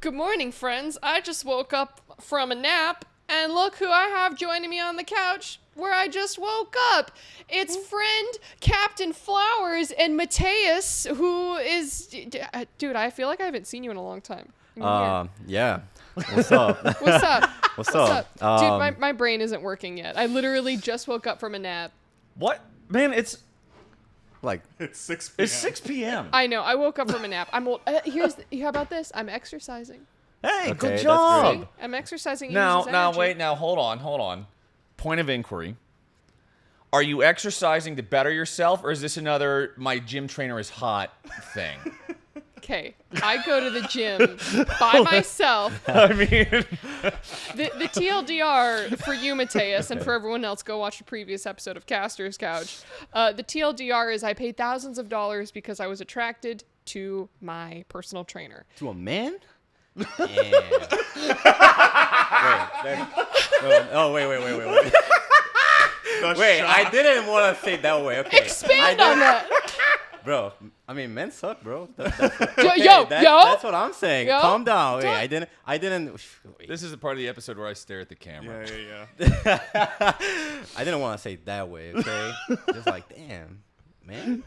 Good morning, friends. I just woke up from a nap, and look who I have joining me on the couch where I just woke up. It's friend Captain Flowers and Mateus, who is... Dude, I feel like I haven't seen you in a long time. Yeah. What's up? What's up? What's up? Dude, my brain isn't working yet. I literally just woke up from a nap. What? Man, it's 6 p.m. It's 6 p.m. I know. I woke up from a nap. I'm old. How about this? I'm exercising. Hey, Okay, good that's job. great. I'm exercising. Now, hold on. Point of inquiry. Are you exercising to better yourself, or is this another my gym trainer is hot thing? Okay, I go to the gym by myself. I mean, The TLDR for you, Mateus, and for everyone else, go watch the previous episode of Caster's Couch. The TLDR is I paid thousands of dollars because I was attracted to my personal trainer. To a man? Wait. Wait. Wait, I didn't want to say it that way. Okay. Expand on that. Bro, I mean, men suck, bro. That's what I'm saying. Yo. Calm down. Wait, I didn't. Wait. this is the part of the episode where I stare at the camera. Yeah. I didn't want to say it that way. Okay. Just like, damn, man.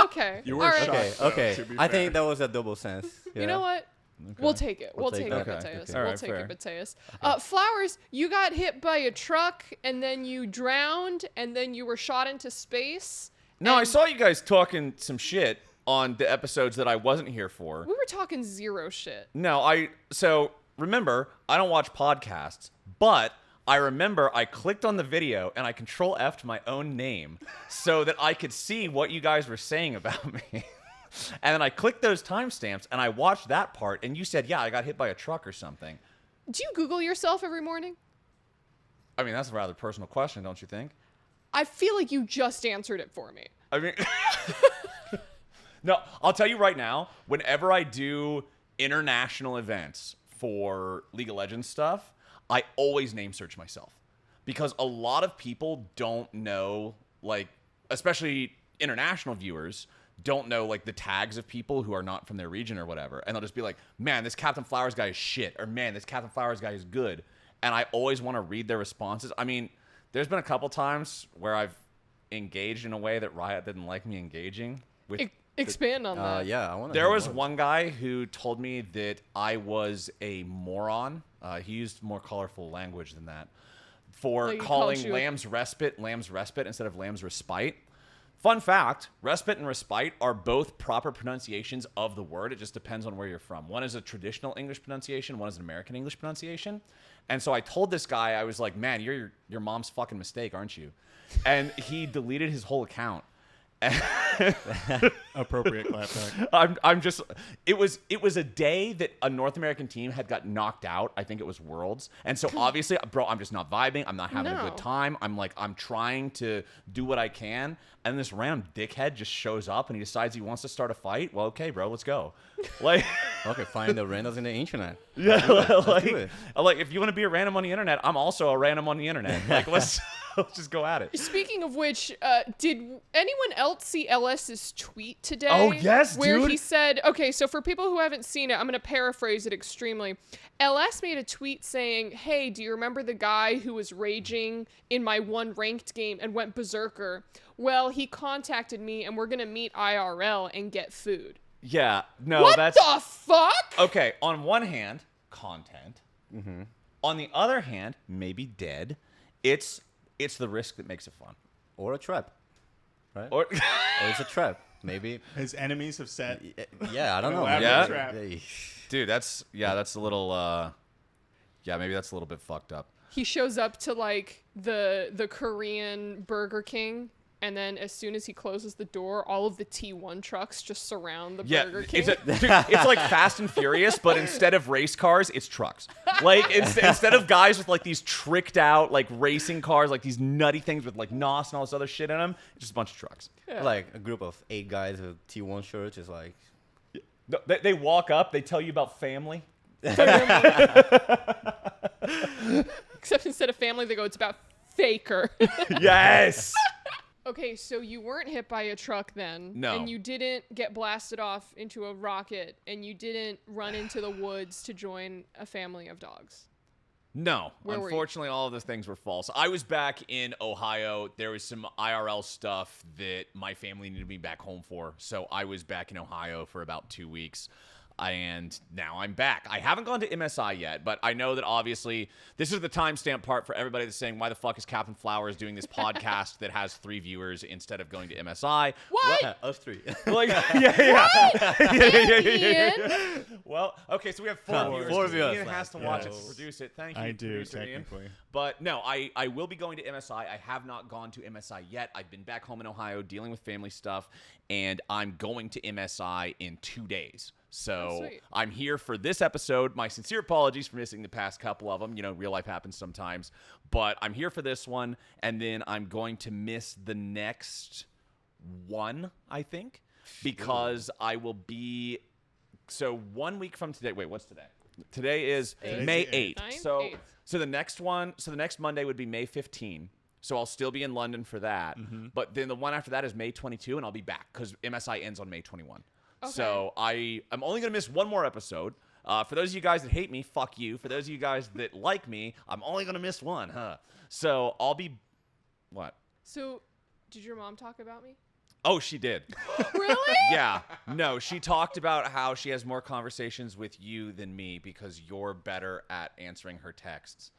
Okay. You were All right. shocked. Okay. to be I fair. think that was a double sense. You know what? We'll take it. We'll take it, that. Mateus. Okay. We'll Alright, take fair. it, Mateus. Flowers, you got hit by a truck, and then you drowned, and then you were shot into space. No, I and saw you guys talking some shit on the episodes that I wasn't here for. We were talking zero shit. No, so remember, I don't watch podcasts, but I remember I clicked on the video and I Control F'd my own name so that I could see what you guys were saying about me. And then I clicked those timestamps and I watched that part, and you said, yeah, I got hit by a truck or something. Do you Google yourself every morning? I mean, that's a rather personal question, don't you think? I feel like you just answered it for me. I mean, no, I'll tell you right now, whenever I do international events for League of Legends stuff, I always name search myself. Because a lot of people don't know, like, especially international viewers, don't know, like, the tags of people who are not from their region or whatever. And they'll just be like, man, this Captain Flowers guy is shit. Or, man, this Captain Flowers guy is good. And I always want to read their responses. I mean, there's been a couple times where I've engaged in a way that Riot didn't like me engaging with. Expand on that. Yeah, I want to. There was one guy who told me that I was a moron. He used more colorful language than that for Like he calling called you lamb's respite instead of lamb's respite. Fun fact, respite and respite are both proper pronunciations of the word. It just depends on where you're from. One is a traditional English pronunciation, one is an American English pronunciation. And so I told this guy, I was like, man, you're your mom's fucking mistake, aren't you? And he deleted his whole account. Appropriate clapback. I'm just it was a day that a North American team had got knocked out. I think it was Worlds. And so obviously, bro, I'm just not vibing. I'm not having a No. good time. I'm trying to do what I can. And this random dickhead just shows up and he decides he wants to start a fight. Well, okay, bro, let's go. Like Okay, find the randos in the internet. yeah, Let's do it. like if you want to be a random on the internet, I'm also a random on the internet. Like let's just go at it. Speaking of which, did anyone else see LS's tweet today? Oh, yes, where dude. he said, okay, so for people who haven't seen it, I'm going to paraphrase it extremely. LS made a tweet saying, hey, do you remember the guy who was raging in my one ranked game and went berserker? Well, he contacted me and we're going to meet IRL and get food. Yeah, no, What that's the fuck? okay. On one hand, content. On the other hand, maybe dead. It's the risk that makes it fun. Or a trap, right? Or Or it's a trap. Maybe. His enemies have set. Yeah, I don't know. elaborate Yeah? trap. dude, that's a little maybe that's a little bit fucked up. He shows up to like the Korean Burger King, and then as soon as he closes the door, all of the T1 trucks just surround the Yeah, Burger King. it's like Fast and Furious, but instead of race cars, it's trucks. Like instead of guys with like these tricked out like racing cars, like these nutty things with like NOS and all this other shit in them, it's just a bunch of trucks. Like a group of 8 guys with T1 shirts is like. No, they walk up, they tell you about family. Except instead of family, they go, it's about Faker. Yes. Okay, so you weren't hit by a truck then. No. And you didn't get blasted off into a rocket, and you didn't run into the woods to join a family of dogs. No, Where were you? unfortunately, all of those things were false. I was back in Ohio. There was some IRL stuff that my family needed me back home for, so I was back in Ohio for about 2 weeks. And now I'm back. I haven't gone to MSI yet, but I know that obviously this is the timestamp part for everybody that's saying, why the fuck is Captain Flowers doing this podcast that has 3 viewers instead of going to MSI? What? Us 3. Like, yeah. Ian? Well, okay, so we have 4 viewers. 4 viewers. Ian has to watch it Yes. to produce it. Thank you, I do, producer Ian. technically. But no, I will be going to MSI. I have not gone to MSI yet. I've been back home in Ohio dealing with family stuff, and I'm going to MSI in 2 days. So Oh, sweet. I'm here for this episode. My sincere apologies for missing the past couple of them. You know, real life happens sometimes. But I'm here for this one, and then I'm going to miss the next one, I think, because I will be... So 1 week from today... Wait, what's today? Today is Eighth. May Today's 8th. Ninth? So, Eighth. so the next one... So the next Monday would be May 15. So I'll still be in London for that. But then the one after that is May 22, and I'll be back because MSI ends on May 21. Okay. So I'm only going to miss one more episode. For those of you guys that hate me, fuck you. For those of you guys that like me, I'm only going to miss one, huh? So I'll be... What? So, did your mom talk about me? Oh, she did. Really? Yeah. No, she talked about how she has more conversations with you than me because you're better at answering her texts.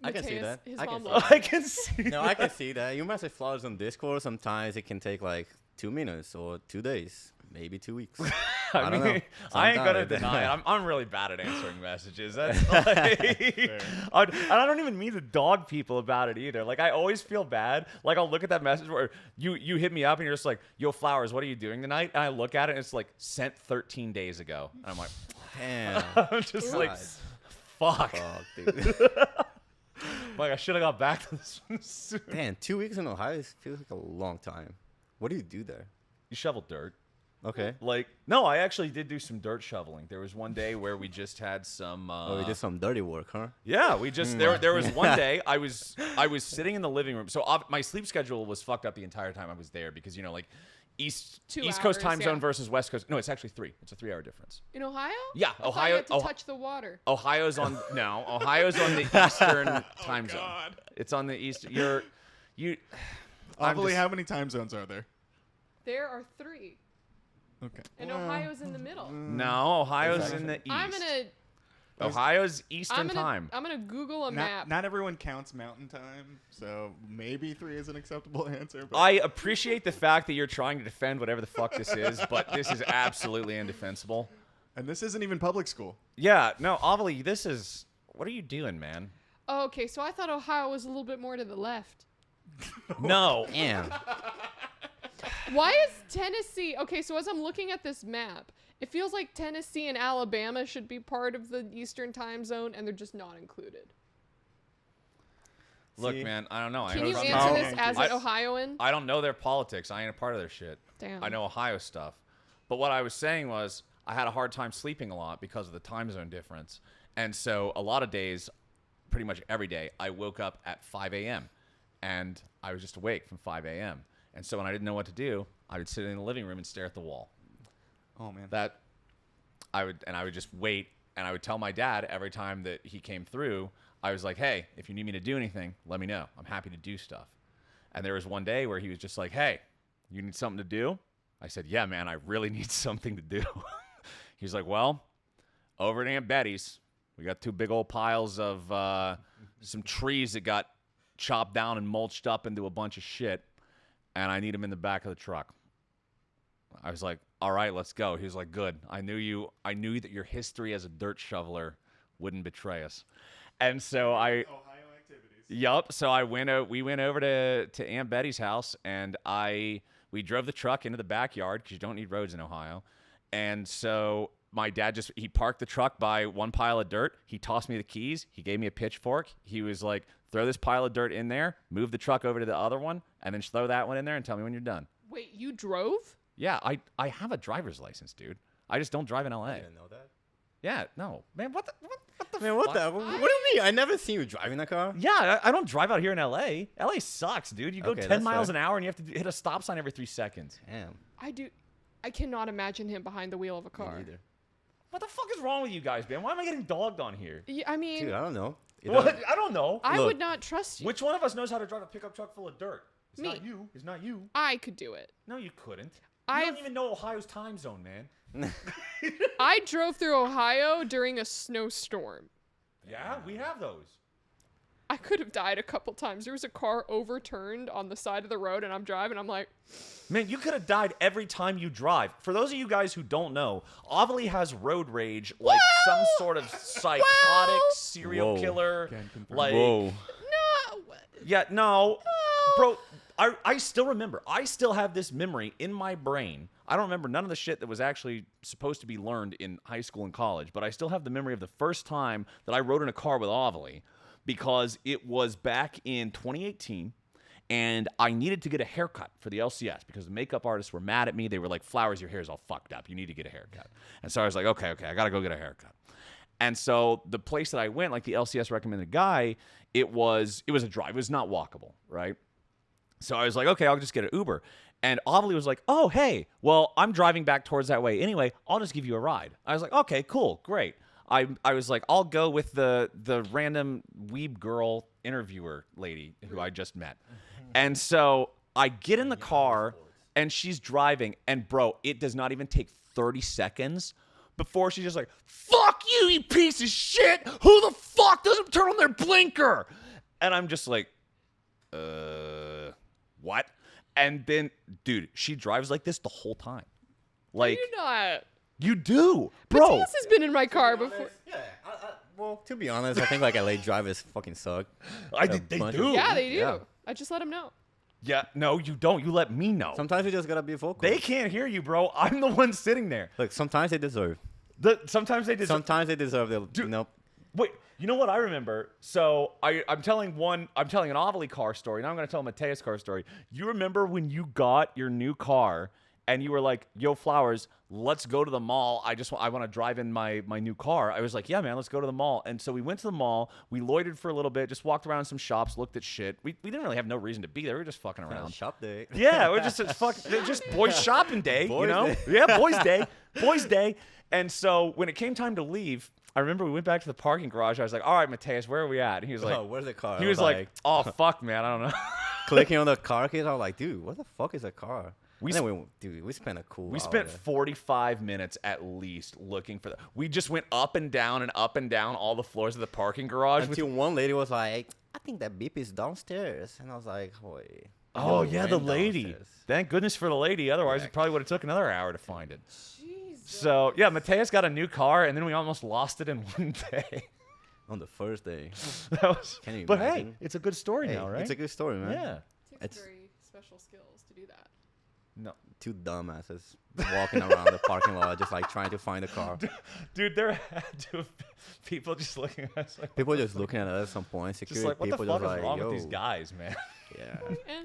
I can see Mateus, that. his I can mom see loves that. I can see. No, I can see that. You message Flowers on Discord. Sometimes it can take like 2 minutes or 2 days, maybe 2 weeks. I don't know. I ain't gonna Sometimes. deny it. I'm really bad at answering messages. That's like, I don't even mean to dog people about it either. Like I always feel bad. Like I'll look at that message where you hit me up and you're just like, "Yo, Flowers, what are you doing tonight?" And I look at it and it's like sent 13 days ago. And I'm like, Damn. I'm just like, God. fuck. Fuck, dude. Like I should have got back to this one sooner. Damn, 2 weeks in Ohio feels like a long time. What do you do there? You shovel dirt. Okay. Like no, I actually did do some dirt shoveling. There was one day where we just had some. Oh, you did some dirty work, huh? Yeah, we just there was one day I was sitting in the living room. So my sleep schedule was fucked up the entire time I was there because you know like East 2 Coast hours, time zone yeah. versus West Coast. No, it's actually 3. It's a 3-hour difference. In Ohio? Yeah, I thought Ohio- You had to Oh- touch the water. Ohio's on the Eastern time zone. God. It's on the East. You. I'm Ovilee, just- how many time zones are there? There are 3, Okay. and Ohio's in the middle. No, Ohio's in the East. I'm gonna. Ohio's Eastern time. I'm gonna Google a map. Not everyone counts mountain time, so maybe 3 is an acceptable answer. But I appreciate the fact that you're trying to defend whatever the fuck this is, but this is absolutely indefensible. and this isn't even public school. Yeah, no, Ovilee, this is... What are you doing, man? Oh, okay, so I thought Ohio was a little bit more to the left. No. Damn. Why is Tennessee? Okay, so as I'm looking at this map, it feels like Tennessee and Alabama should be part of the Eastern time zone, and they're just not included. Look, See? man, I don't know. Can you from answer now- this as an Ohioan? I don't know their politics. I ain't a part of their shit. Damn. I know Ohio stuff. But what I was saying was I had a hard time sleeping a lot because of the time zone difference. And so a lot of days, pretty much every day, I woke up at 5 a.m. And I was just awake from 5 a.m. And so when I didn't know what to do, I would sit in the living room and stare at the wall. Oh man. That I would just wait, and I would tell my dad every time that he came through, I was like, hey, if you need me to do anything, let me know. I'm happy to do stuff. And there was one day where he was just like, hey, you need something to do? I said, yeah, man, I really need something to do. He's like, well, over at Aunt Betty's, we got 2 big old piles of some trees that got chopped down and mulched up into a bunch of shit, and I need them in the back of the truck. I was like, all right, let's go. He was like, good. I knew that your history as a dirt shoveler wouldn't betray us. And so Ohio activities. Yup. So we went over to Aunt Betty's house, and we drove the truck into the backyard because you don't need roads in Ohio. And so my dad he parked the truck by one pile of dirt. He tossed me the keys. He gave me a pitchfork. He was like, throw this pile of dirt in there, move the truck over to the other one, and then throw that one in there and tell me when you're done. Wait, you drove? Yeah, I have a driver's license, dude. I just don't drive in LA. I didn't know that. Yeah, no, man. What the Man, what fuck? the? What do you mean? I never seen you driving a car. Yeah, I don't drive out here in LA. LA sucks, dude. You go Okay, 10 that's miles fair. an hour and you have to hit a stop sign every 3 seconds. Damn. I cannot imagine him behind the wheel of a Me car. neither. What the fuck is wrong with you guys, man? Why am I getting dogged on here? Yeah, I mean, Dude, I don't know. It What? doesn't- I don't know. I Look. would not trust you. Which one of us knows how to drive a pickup truck full of dirt? It's Me. not you. It's not you. I could do it. No, you couldn't. You I've- don't even know Ohio's time zone, man. I drove through Ohio during a snowstorm. Yeah, we have those. I could have died a couple times. There was a car overturned on the side of the road, and I'm driving. I'm like, Man, you could have died every time you drive. For those of you guys who don't know, Ovilee has road rage like some sort of psychotic serial Whoa. killer. Can confirm. Like, Whoa. no. yeah, no, bro. I still remember. I still have this memory in my brain. I don't remember none of the shit that was actually supposed to be learned in high school and college, but I still have the memory of the first time that I rode in a car with Ovilee because it was back in 2018. And I needed to get a haircut for the LCS because the makeup artists were mad at me. They were like, Flowers, your hair's all fucked up. You need to get a haircut. And so I was like, okay, I got to go get a haircut. And so the place that I went, like the LCS recommended guy, it was a drive. It was not walkable, right? So I was like, okay, I'll just get an Uber. And Ovilee was like, oh, hey, well, I'm driving back towards that way anyway. I'll just give you a ride. I was like, okay, cool, great. I was like, I'll go with the random weeb girl interviewer lady who I just met. And so I get in the car, and she's driving, and bro, it does not even take 30 seconds before she's just like, fuck you, you piece of shit! Who the fuck doesn't turn on their blinker? And I'm just like, what? And then, dude, she drives like this the whole time. Like, You not. you do, bro. Mateus has been in my car before. Yeah. Well, to be honest, I think like LA drivers fucking suck. They bunch do. of- Yeah, they do. Yeah. I just let him know. Yeah, no, you don't. You let me know. Sometimes you just gotta be vocal. They can't hear you, bro. I'm the one sitting there. Look, sometimes they deserve. Sometimes they just. Sometimes they deserve the. Dude. Nope. Wait, you know what I remember? So I'm telling an Ovilee car story. Now I'm going to tell a Mateus car story. You remember when you got your new car and you were like, yo, Flowers, let's go to the mall. I want to drive in my new car. I was like, yeah, man, let's go to the mall. And so we went to the mall. We loitered for a little bit, just walked around some shops, looked at shit. We didn't really have no reason to be there. We were just fucking around. Shop day. Yeah, we're just just boys shopping day, you Boys know? day. Yeah, boys day. And so when it came time to leave, I remember we went back to the parking garage. I was like, all right, Mateus, where are we at? And he was like, Oh, where's the car? he I was like, oh, fuck, man, I don't know. clicking on the car keys. I was like, dude, what the fuck is a car? We And then we spent a cool. We hour spent there. 45 minutes at least looking for we just went up and down all the floors of the parking garage. Until one lady was like, I think that beep is downstairs, and I was like, wait. Oh yeah, the ran lady. downstairs. Thank goodness for the lady. Otherwise, it probably would have took another hour to find it. Jesus. So yeah, Mateus got a new car, and then we almost lost it in one day. On the first day. That was. Can you But hey, imagine? it's a good story Hey, now, right? It's a good story, man. Yeah. It takes It's- very special skills to do that. No. Two dumbasses walking around the parking lot, just like trying to find a car. Dude, there had to have been people just looking at us like, People just looking at us at some point. just Security like, what the people fuck just is like, wrong yo. with these guys, man? Yeah. Eh.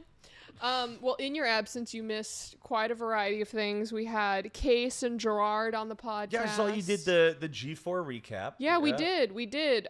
Well, in your absence, you missed quite a variety of things. We had Case and Gerard on the podcast. Yeah, I saw you did the G4 recap. Yeah, we did. We did.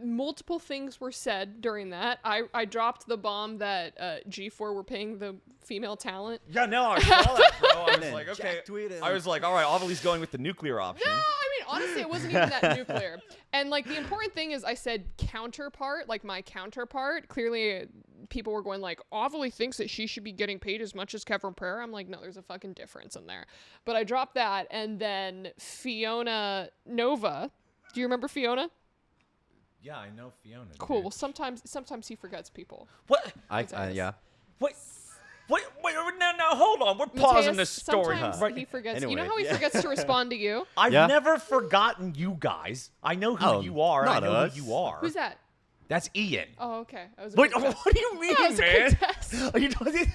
Multiple things were said during that. I dropped the bomb that G4 were paying the female talent. Yeah, no, I saw that, bro. I was then like, Jack okay. tweeted. I was like, all right, Ovilee's going with the nuclear option. No, I mean, honestly, it wasn't even that nuclear. And, like, the important thing is I said counterpart, like my counterpart. Clearly, people were going, like, Ovilee thinks that she should be getting paid as much as Kevin Pereira. I'm like, no, there's a fucking difference in there. But I dropped that. And then Fiona Nova. Do you remember Fiona? Yeah, I know Fiona. Cool. Well, sometimes he forgets people. What? Yeah. Wait, now, hold on. We're pausing Mateus, this story. Sometimes Right. he forgets. You know Anyway, how he yeah. forgets to respond to you? I've Yeah. never forgotten you guys. I know who Oh, you are. I not know us. who you are. Who's that? That's Ian. Oh, okay. I was. Wait, what do you mean, That was a man? quick test. Are you doing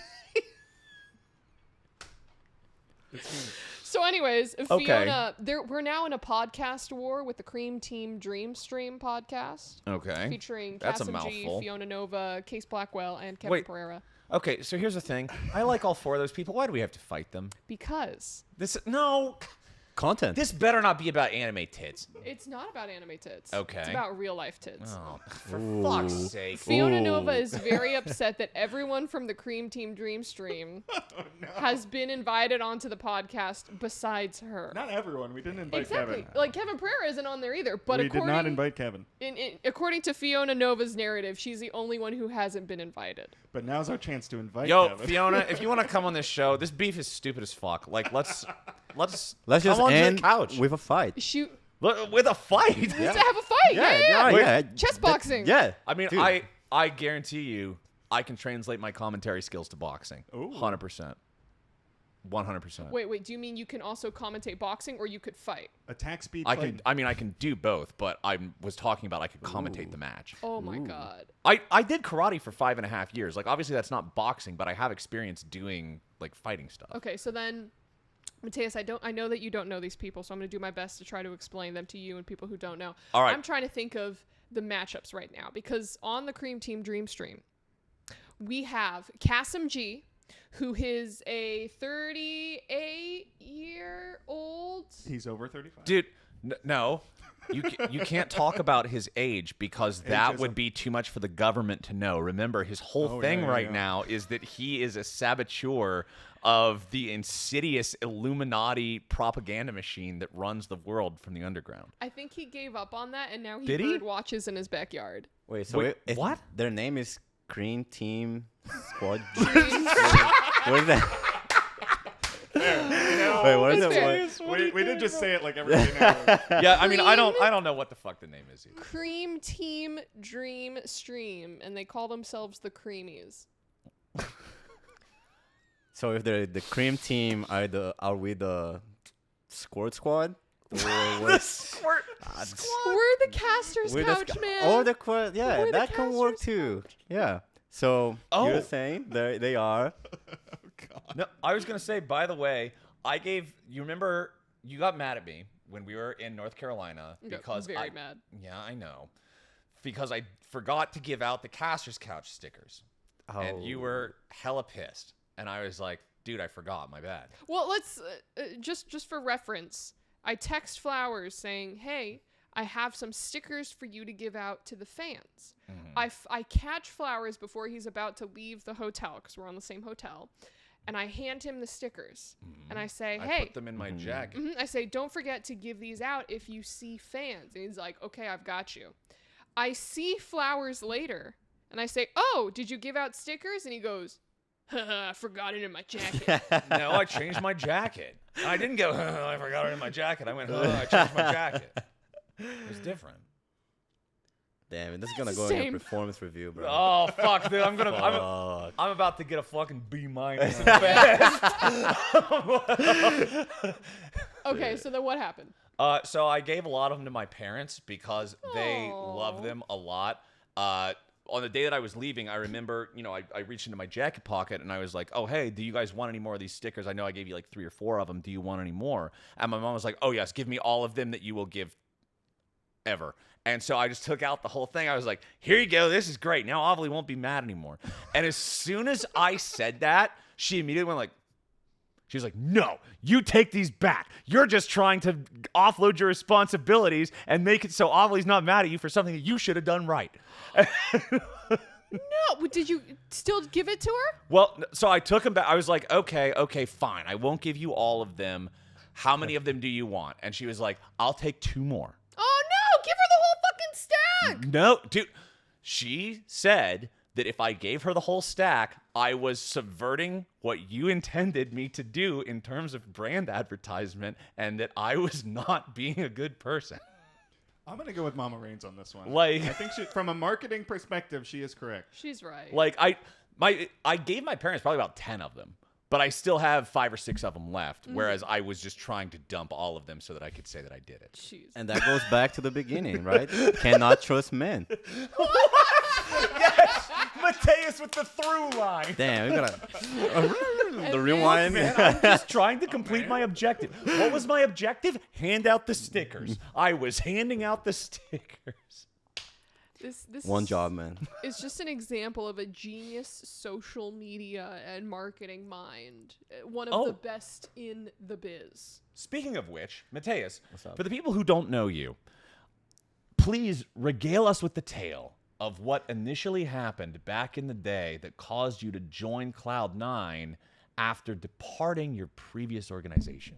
So, anyways, Okay. Fiona, we're now in a podcast war with the Cream Team Dream Stream podcast, Okay. featuring That's a Cassim G, mouthful. Fiona Nova, Case Blackwell, and Kevin Wait. Pereira. Okay, so here's the thing. I like all four of those people. Why do we have to fight them? Because No. content. This better not be about anime tits. It's not about anime tits. Okay. It's about real life tits. Oh, for fuck's sake. Fiona Ooh. Nova is very upset that everyone from the Cream Team Dream Stream has been invited onto the podcast besides her. Not everyone. We didn't invite Exactly. Kevin. Like Kevin Pereira isn't on there either. But We did not invite Kevin. according to Fiona Nova's narrative, she's the only one who hasn't been invited. But now's our chance to invite Yo, Kevin. Fiona, if you want to come on this show, this beef is stupid as fuck. Like, let's Let's come just onto end the couch with a fight. Shoot. With a fight. Let's have a fight. Yeah. yeah. Chess boxing. Yeah. I mean, Dude. I guarantee you, I can translate my commentary skills to boxing. Ooh. 100%. 100%. Wait. Do you mean you can also commentate boxing, or you could fight? Attack speed. I play- can. I mean, I can do both, but I was talking about I could commentate the match. Oh my god. I did karate for 5.5 years. Like, obviously that's not boxing, but I have experience doing like fighting stuff. Okay, so then, Mateus, I know that you don't know these people, so I'm gonna do my best to try to explain them to you and people who don't know. All right. I'm trying to think of the matchups right now because on the Cream Team Dream Stream, we have Kasim G, who is a 38-year-old. He's over 35. Dude, no. You can't talk about his age because that Ageism. would be too much for the government to know. Remember, his whole Oh, thing yeah, right yeah. now is that he is a saboteur of the insidious Illuminati propaganda machine that runs the world from the underground. I think he gave up on that, and now he Did he? bird watches in his backyard. Wait, so Wait, if what? Their name is Cream Team Squad. What is that? Wait, what is That's it? fair. What? We did just say it like everything else. Yeah, I mean, I don't know what the fuck the name is either. Cream Team Dream Stream, and they call themselves the Creamies. So if they're the Cream Team, are we the Squad? Or what? Squirt. We're the Caster's We're the Couch, sc- man. Oh, the Squad. Yeah, We're the that can work Caster's too. Couch. Yeah. So Oh. you're saying they are. No, I was gonna say. By the way, you remember you got mad at me when we were in North Carolina Got because very I mad. Yeah, I know. Because I forgot to give out the Caster's Couch stickers, and you were hella pissed, and I was like, "Dude, I forgot. My bad." Well, let's just for reference. I text Flowers saying, "Hey, I have some stickers for you to give out to the fans." I catch Flowers before he's about to leave the hotel because we're on the same hotel, and I hand him the stickers, and I say, I "Hey." put them in my jacket. I say, "Don't forget to give these out if you see fans." And he's like, "Okay, I've got you." I see Flowers later, and I say, "Oh, did you give out stickers?" And he goes, I forgot it in my jacket. No, I changed my jacket. I didn't go, I forgot it in my jacket. I went, I changed my jacket. It was different. Damn, this is gonna It's go the in your same. performance review, bro. Oh, fuck, dude. I'm Fuck. about to get a fucking B-. Okay, so then what happened? So I gave a lot of them to my parents because they Aw. love them a lot. On the day that I was leaving, I remember, I reached into my jacket pocket and I was like, "Oh, hey, do you guys want any more of these stickers? I know I gave you like 3 or 4 of them. Do you want any more?" And my mom was like, "Oh, yes, give me all of them that you will give ever." And so I just took out the whole thing. I was like, "Here you go. This is great. Now Ovilee won't be mad anymore." And as soon as I said that, she immediately went like, she was like, "No, you take these back. You're just trying to offload your responsibilities and make it so Ovilee's not mad at you for something that you should have done right." No, did you still give it to her? Well, so I took them back. I was like, okay, fine. I won't give you all of them. How many of them do you want? And she was like, "I'll take 2 more. Oh no, give her the whole fucking stack. No, dude. She said that if I gave her the whole stack, I was subverting what you intended me to do in terms of brand advertisement and that I was not being a good person. I'm gonna go with Mama Reigns on this one. Like- I think from a marketing perspective, she is correct. She's right. Like I gave my parents probably about 10 of them, but I still have 5 or 6 of them left, whereas I was just trying to dump all of them so that I could say that I did it. Jeez. And that goes back to the beginning, right? Cannot trust men. Yes! Mateus with the through line. Damn, we gotta the then- rewind. Man, I'm just trying to complete my objective. What was my objective? Hand out the stickers. I was handing out the stickers. This One job, man. is just an example of a genius social media and marketing mind. One of the best in the biz. Speaking of which, Mateus, What's up? for the people who don't know you, please regale us with the tale of what initially happened back in the day that caused you to join Cloud9 after departing your previous organization.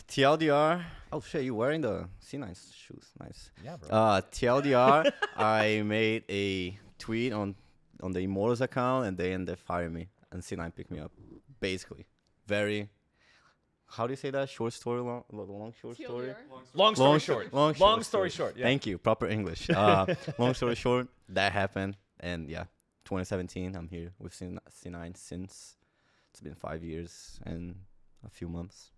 TLDR. Oh shit, you wearing the C9 shoes? Nice. Yeah, bro. TLDR. I made a tweet on the Immortals account, and they ended up firing me, and C9 picked me up. Basically, very. How do you say that? Short story, long short story. TLDR? Long story short. Long story short. Yeah. Thank you. Proper English. Long story short, that happened, and yeah, 2017. I'm here with C9 since. It's been 5 years and a few months.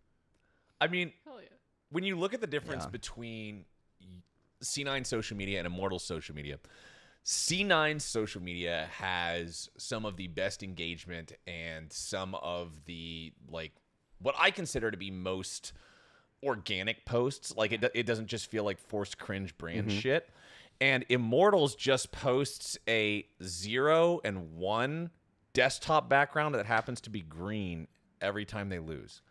I mean, Hell yeah. when you look at the difference Yeah. between C9 social media and Immortals social media, C9 social media has some of the best engagement and some of the, like, what I consider to be most organic posts. Like, it doesn't just feel like forced cringe brand shit. And Immortals just posts a 0 and 1 desktop background that happens to be green every time they lose.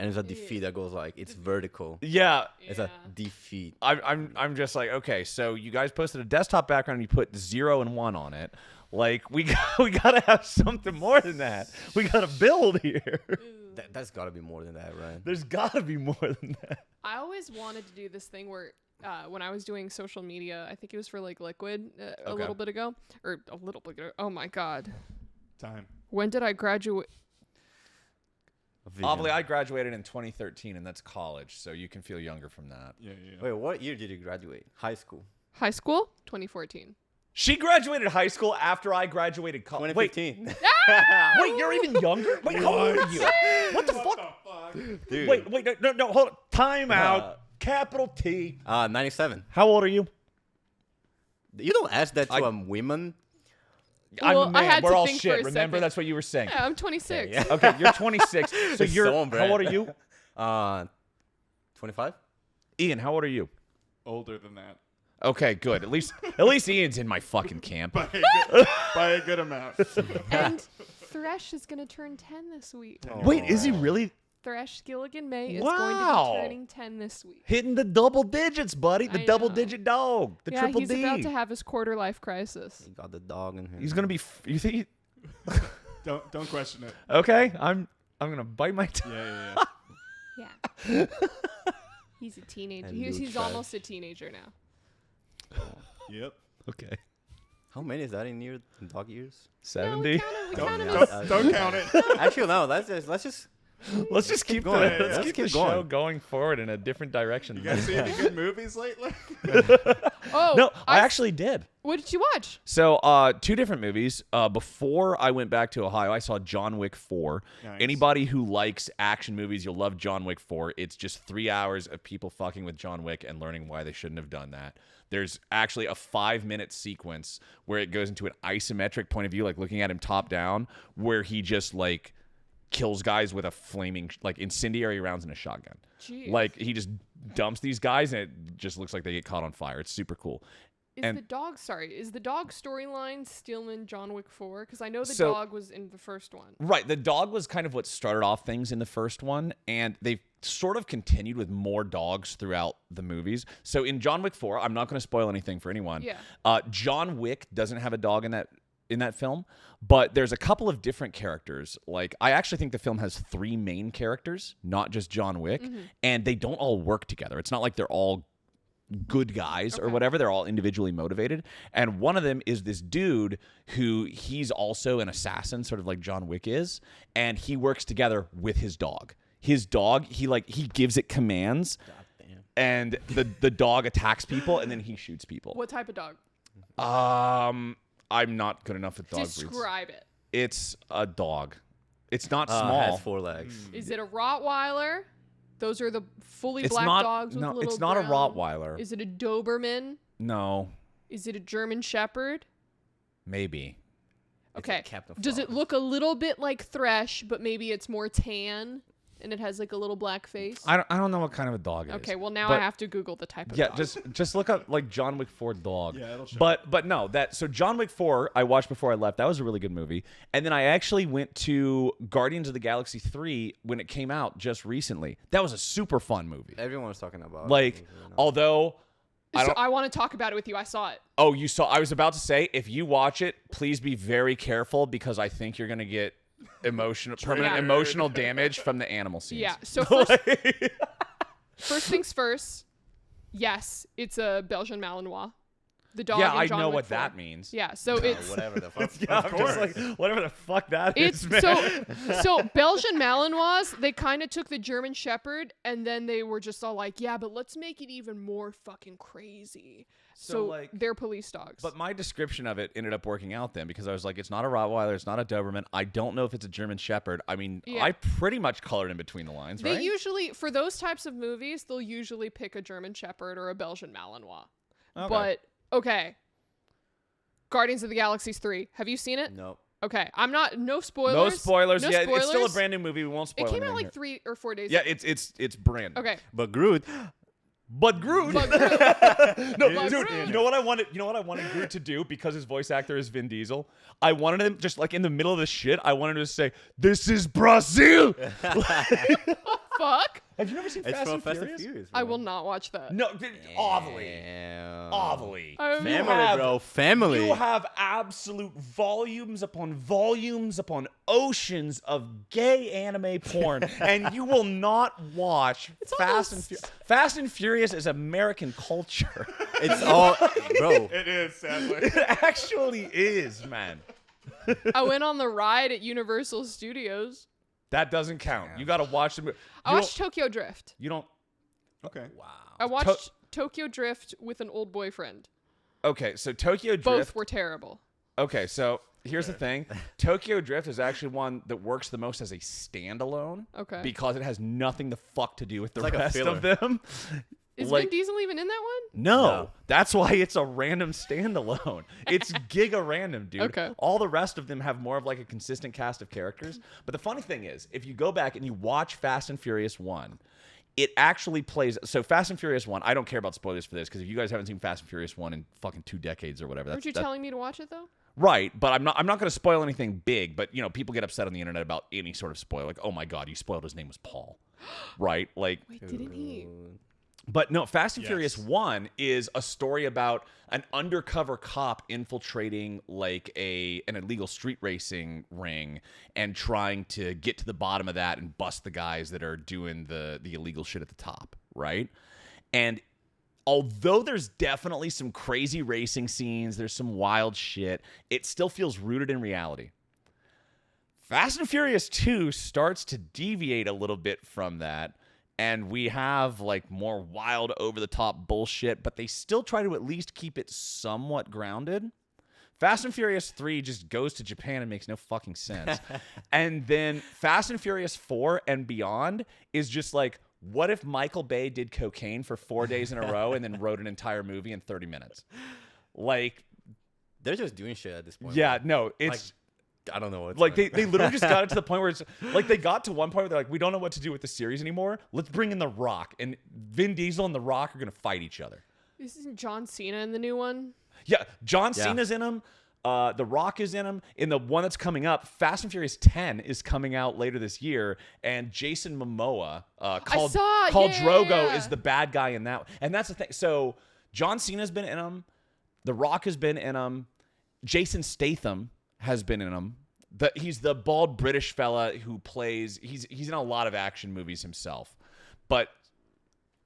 And it's a defeat that goes like, it's vertical. Yeah. It's a defeat. I'm just like, okay, so you guys posted a desktop background and you put 0 and 1 on it. Like, we gotta have something more than that. We gotta build here. That's gotta be more than that, right? There's gotta be more than that. I always wanted to do this thing where when I was doing social media, I think it was for like Liquid a little bit ago. Or a little bit ago. Oh my God. Time. When did I graduate? Ovilee, I graduated in 2013, and that's college, so you can feel younger from that. Yeah. Wait, what year did you graduate? High school. High school? 2014. She graduated high school after I graduated college. Wait, 2015. wait, you're even younger? Wait, how old are you? What the fuck? Dude. Wait, no, hold on. Time out. Capital T. 97. How old are you? You don't ask that to women. Well, I'm a man. I had We're to all think shit. for a Remember, second. that's what you were saying. Yeah, I'm 26. Yeah. Okay, you're 26. So you're. So on How old brand. are you? 25? Ian, how old are you? Older than that. Okay, good. At least Ian's in my fucking camp. By a good amount. And Thresh is going to turn 10 this week. Wait, is he really Thresh Gilligan May is Wow. going to be turning 10 this week. hitting the double digits, buddy? The I double-digit dog, the Yeah, triple he's D. about to have his quarter life crisis. You got the dog in here. He's gonna be. You think? Don't question it. Okay, I'm gonna bite my tongue. Yeah. Yeah. He's a teenager. And He's Luke almost a teenager now. Yep. Okay, How many is that in dog years? 70. We Don't, counted don't count it. Actually, no. Let's just. Let's just keep going. the, let's Let's keep keep the show going. going forward in a different direction. You guys see any good movies lately? Oh, No, I actually did. What did you watch? So, 2 different movies. Before I went back to Ohio, I saw John Wick 4. Nice. Anybody who likes action movies, you'll love John Wick 4. It's just 3 hours of people fucking with John Wick and learning why they shouldn't have done that. There's actually a 5-minute sequence where it goes into an isometric point of view, like looking at him top down, where he just like kills guys with a flaming, like incendiary rounds in a shotgun. Jeez. Like he just dumps these guys and it just looks like they get caught on fire. It's super cool. Is the dog storyline still in John Wick 4? Because I know the So- dog was in the first one. Right. The dog was kind of what started off things in the first one, and they've sort of continued with more dogs throughout the movies. So in John Wick 4, I'm not going to spoil anything for anyone. Yeah. John Wick doesn't have a dog in that film, but there's a couple of different characters. Like, I actually think the film has 3 main characters, not just John Wick, and they don't all work together. It's not like they're all good guys or whatever. They're all individually motivated. And one of them is this dude who he's also an assassin, sort of like John Wick is, and he works together with his dog. His dog, he gives it commands, and the dog attacks people, and then he shoots people. What type of dog? I'm not good enough at dog breeds. Describe it. It's a dog. It's not It small. has 4 legs. Is it a Rottweiler? Those are the fully It's black not. dogs with No, little it's not a brown- Rottweiler. Is it a Doberman? No, Is it a German Shepherd? maybe. It's a Okay. Captain Does it Frog. look a little bit like Thresh, but maybe it's more tan? and it has like a little black face? I don't know what kind of a dog it is. Okay, well now but- I have to Google the type of Yeah, dog. just look up like John Wick 4 dog. Yeah, it'll show But no, so John Wick 4 I watched before I left. That was a really good movie. And then I actually went to Guardians of the Galaxy 3 when it came out just recently. That was a super fun movie. Everyone was talking about Like, it, you know. although I So don't I want to talk about it with you. I saw it. Oh, you saw I was about to say if you watch it, please be very careful because I think you're going to get permanent Yeah. emotional damage from the animal scenes. Yeah. So first things first. Yes, it's a Belgian Malinois. The dog. Yeah, in I John know Wick what 4. that means. Yeah. So No, it's whatever the fuck. Yeah, I'm just like whatever the fuck that it's is, man. so Belgian Malinois. They kind of took the German Shepherd and then they were just all like, yeah, but let's make it even more fucking crazy. So like- they're police dogs. But my description of it ended up working out then because I was like, it's not a Rottweiler, it's not a Doberman. I don't know if it's a German Shepherd. I mean, Yeah. I pretty much colored in between the lines, they right? usually, for those types of movies, they'll usually pick a German Shepherd or a Belgian Malinois. Okay. But okay. Guardians of the Galaxies 3. Have you seen it? No. Okay. I'm not. No spoilers. no spoilers. No Yeah, spoilers. it's still a brand new movie. We won't spoil It came out anything like here. 3 or 4 days. Yeah, ago. it's brand new. Okay. But Groot. But Groot. But Groot- No, But dude, Groot. you know what I wanted? You know what I wanted Groot to do because his voice actor is Vin Diesel. I wanted him just like in the middle of the shit. I wanted him to say, "This is Brazil." Fuck. Have you never seen It's Fast from and Fast and Furious? Furious. I bro. will not watch that. No, Ovilee. Damn. Ovilee. I'm- You Family, have- bro. Family. You have absolute volumes upon oceans of gay anime porn, and you will not watch Fast and Furious. Fast and Furious is American culture. It's all, bro. It is, sadly. It actually is, man. I went on the ride at Universal Studios. That doesn't count. You got to watch the movie. I watched Tokyo Drift. You don't. Okay. Wow. I watched Tokyo Drift with an old boyfriend. Okay, so Tokyo Drift. Both were terrible. Okay, so here's the thing. Tokyo Drift is actually one that works the most as a standalone. Okay. Because it has nothing the fuck to do with the It's like a rest of filler. them. Is like- Vin Diesel even in that one? No, that's why it's a random standalone. It's giga random, dude. Okay. All the rest of them have more of like a consistent cast of characters. But the funny thing is, if you go back and you watch Fast and Furious 1, it actually plays. So Fast and Furious 1, I don't care about spoilers for this because if you guys haven't seen Fast and Furious 1 in fucking 2 decades or whatever, Aren't you telling me to watch it though? right. But I'm not going to spoil anything big. But you know, people get upset on the internet about any sort of spoiler. Like, oh my god, you spoiled his name was Paul, right? Like. Wait, didn't he? But no, Fast and Yes. Furious 1 is a story about an undercover cop infiltrating like an illegal street racing ring and trying to get to the bottom of that and bust the guys that are doing the illegal shit at the top, right? And although there's definitely some crazy racing scenes, there's some wild shit, it still feels rooted in reality. Fast and Furious 2 starts to deviate a little bit from that. And we have like more wild over the top bullshit, but they still try to at least keep it somewhat grounded. Fast and Furious 3 just goes to Japan and makes no fucking sense. And then Fast and Furious 4 and beyond is just like, what if Michael Bay did cocaine for 4 days in a row and then wrote an entire movie in 30 minutes? Like, They're just doing shit at this point. yeah, bro. no, it's... I don't know what. Like they literally just got it to the point where it's like they got to one point where they're like, we don't know what to do with the series anymore. Let's bring in The Rock, and Vin Diesel and The Rock are gonna fight each other. Isn't John Cena in the new one? Yeah, John Yeah. Cena's in them. The Rock is in them. In the one that's coming up, Fast and Furious 10 is coming out later this year, and Jason Momoa, called saw, Drogo, yeah. is the bad guy in that. And that's the thing. So John Cena's been in them. The Rock has been in them. Jason Statham has been in them. He's the bald British fella who plays. He's in a lot of action movies himself, but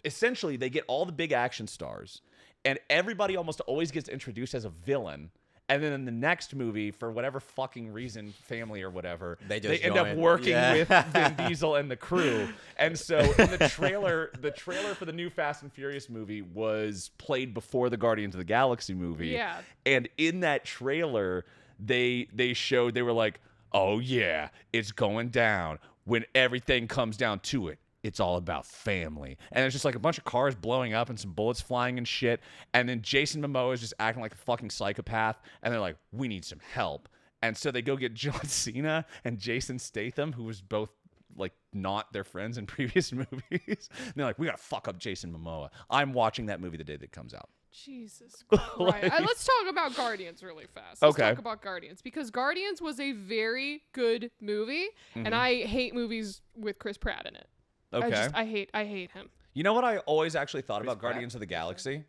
essentially they get all the big action stars, and everybody almost always gets introduced as a villain. And then in the next movie, for whatever fucking reason, family or whatever, They they just end up join. working Yeah. with Vin Diesel and the crew. And so in the trailer for the new Fast and Furious movie was played before the Guardians of the Galaxy movie. Yeah. And in that trailer, they were like, oh yeah, it's going down. When everything comes down to it, it's all about family. And it's just like a bunch of cars blowing up and some bullets flying and shit. And then Jason Momoa is just acting like a fucking psychopath. And they're like, we need some help. And so they go get John Cena and Jason Statham, who was both like not their friends in previous movies. And they're like, we gotta fuck up Jason Momoa. I'm watching that movie the day that it comes out. Jesus Christ. Let's talk about Guardians really fast. Let's Okay. talk about Guardians because Guardians was a very good movie, and I hate movies with Chris Pratt in it. Okay. I hate him. You know what I always actually thought Chris about Pratt? Guardians of the Galaxy?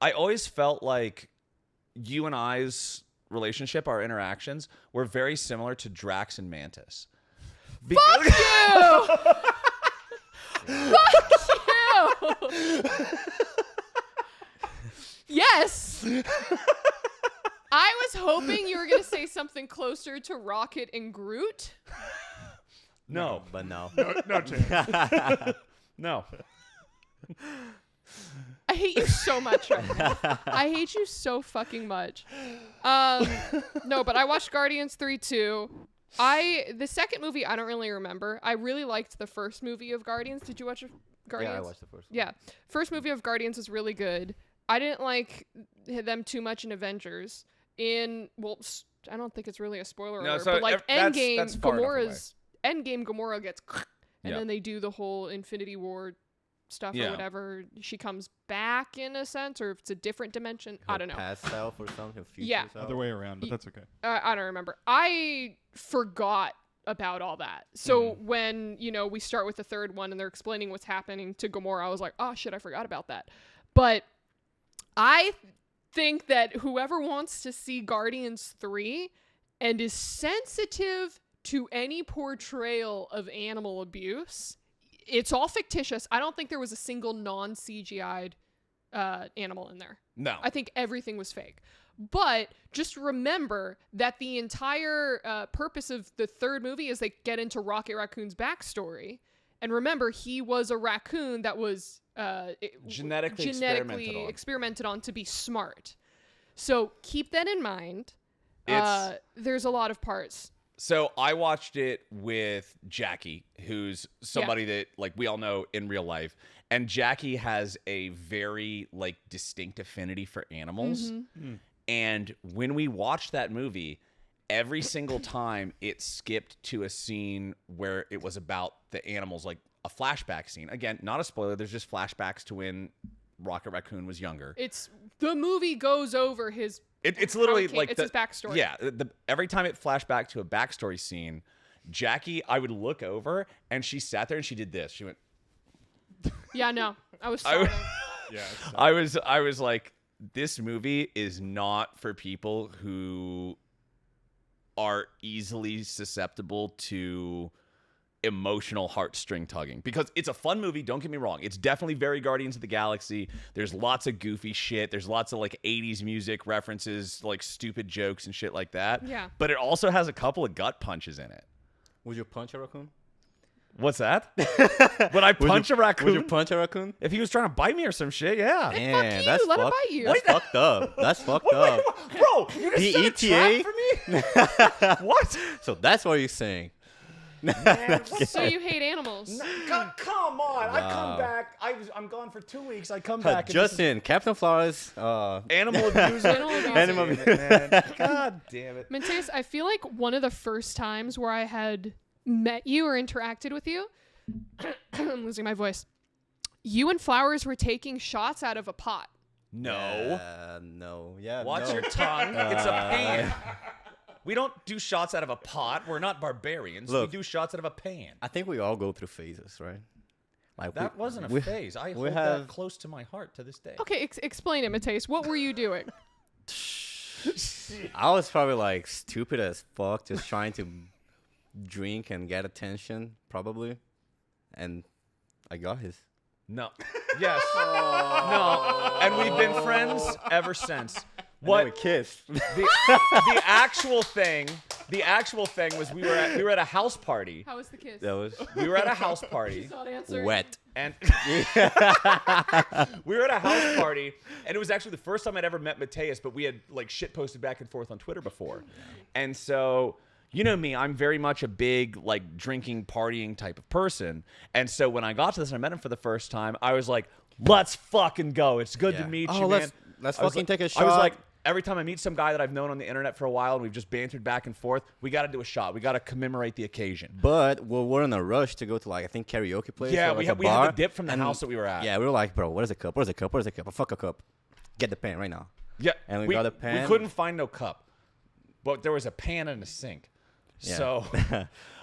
I always felt like you and I's relationship, our interactions, were very similar to Drax and Mantis. Fuck you! Fuck you! Yes! I was hoping you were going to say something closer to Rocket and Groot. No. But no. No chance. No. I hate you so much right now. I hate you so fucking much. No, but I watched Guardians 3 too. The second movie I don't really remember. I really liked the first movie of Guardians. Did you watch Guardians? Yeah, I watched the first one. Yeah. First movie of Guardians was really good. I didn't like them too much in Avengers. I don't think it's really a spoiler No, alert, so but like that's Endgame, far enough away. Gamora gets and Yeah. then they do the whole Infinity War stuff Yeah. or whatever. She comes back in a sense, or if it's a different dimension. I don't know. Past self or something. Future Yeah. self. Other way around, but that's okay. I don't remember. I forgot about all that. So when, we start with the third one and they're explaining what's happening to Gamora, I was like, oh shit, I forgot about that. But I think that whoever wants to see Guardians 3 and is sensitive to any portrayal of animal abuse, it's all fictitious. I don't think there was a single non-CGI'd animal in there. No. I think everything was fake. But just remember that the entire purpose of the third movie is they get into Rocket Raccoon's backstory. And remember, he was a raccoon that was Genetically experimented on to be smart. So keep that in mind. It's- There's a lot of parts. So I watched it with Jackie, who's somebody that like we all know in real life, and Jackie has a very like distinct affinity for animals. And when we watched that movie, every single time it skipped to a scene where it was about the animals, like a flashback scene. Again, not a spoiler. There's just flashbacks to when Rocket Raccoon was younger. The movie goes over his. It's literally like it's his backstory. Yeah, every time it flashed back to a backstory scene, Jackie, I would look over and she sat there and she did this. She went. Yeah, no, I was sobbing. Yeah. I was like, this movie is not for people who are easily susceptible to emotional heartstring tugging, because it's a fun movie, don't get me wrong. It's definitely very Guardians of the Galaxy. There's lots of goofy shit. There's lots of like 80s music references, like stupid jokes and shit like that. Yeah. But it also has a couple of gut punches in it. Would you punch a raccoon? What's that? Would I punch a raccoon? Would you punch a raccoon? If he was trying to bite me or some shit, yeah. Fuck Man, you, that's let it fucked. bite you. That's fucked up. That's fucked up. Bro, you just set a PETA? trap for me? What? So that's what you're saying. So you hate animals? Come on! I come back. I'm gone for 2 weeks. I come back. and this is Justin, Captain Flowers. animal abuse. Animal abuse. Man. God damn it! Mateus, I feel like one of the first times where I had met you or interacted with you, I'm losing my voice. You and Flowers were taking shots out of a pot. No. No. Yeah. Watch no. your tongue. It's a pan. We don't do shots out of a pot. We're not barbarians. Look. We do shots out of a pan. I think we all go through phases, right? Like That wasn't a we- phase. I we hold have- that close to my heart to this day. Okay, explain it, Mateus. What were you doing? I was probably like stupid as fuck, just trying to drink and get attention, probably, and I got his. No. Yes. No. And we've been friends ever since. What? What? We kissed. The actual thing was we were at a house party. How was the kiss? That was We were at a house party. Not answering. wet. And we were at a house party, and it was actually the first time I'd ever met Mateus, but we had like shit posted back and forth on Twitter before. And so, you know me, I'm very much a big like drinking, partying type of person. And so when I got to this and I met him for the first time, I was like, let's fucking go. It's good to meet you, man. Let's I was fucking like- take a shot. I was like, every time I meet some guy that I've known on the internet for a while and we've just bantered back and forth, we got to do a shot. We got to commemorate the occasion. But we're in a rush to go to, like, I think karaoke place. Yeah, or, like, we a had bar, the dip from the and house that we were at. Yeah, we were like, bro, what is a cup? What is a cup? What is a cup? Fuck a cup. Get the pan right now. Yeah, And we got a pan. We couldn't find no cup, but there was a pan and a sink. Yeah. So,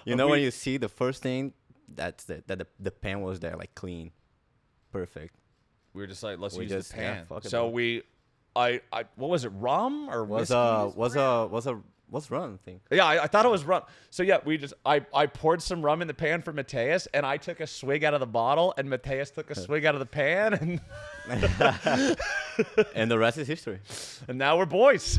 you know when you see the first thing, that the pan was there, like, clean, perfect. we were just like, let's We use just- the yeah, pan. fuck it, So bro. what was it, rum or What's whiskey? run thing? Yeah, I thought it was rum. So yeah, I poured some rum in the pan for Mateus, and I took a swig out of the bottle, and Mateus took a swig out of the pan, And the rest is history. and now we're boys.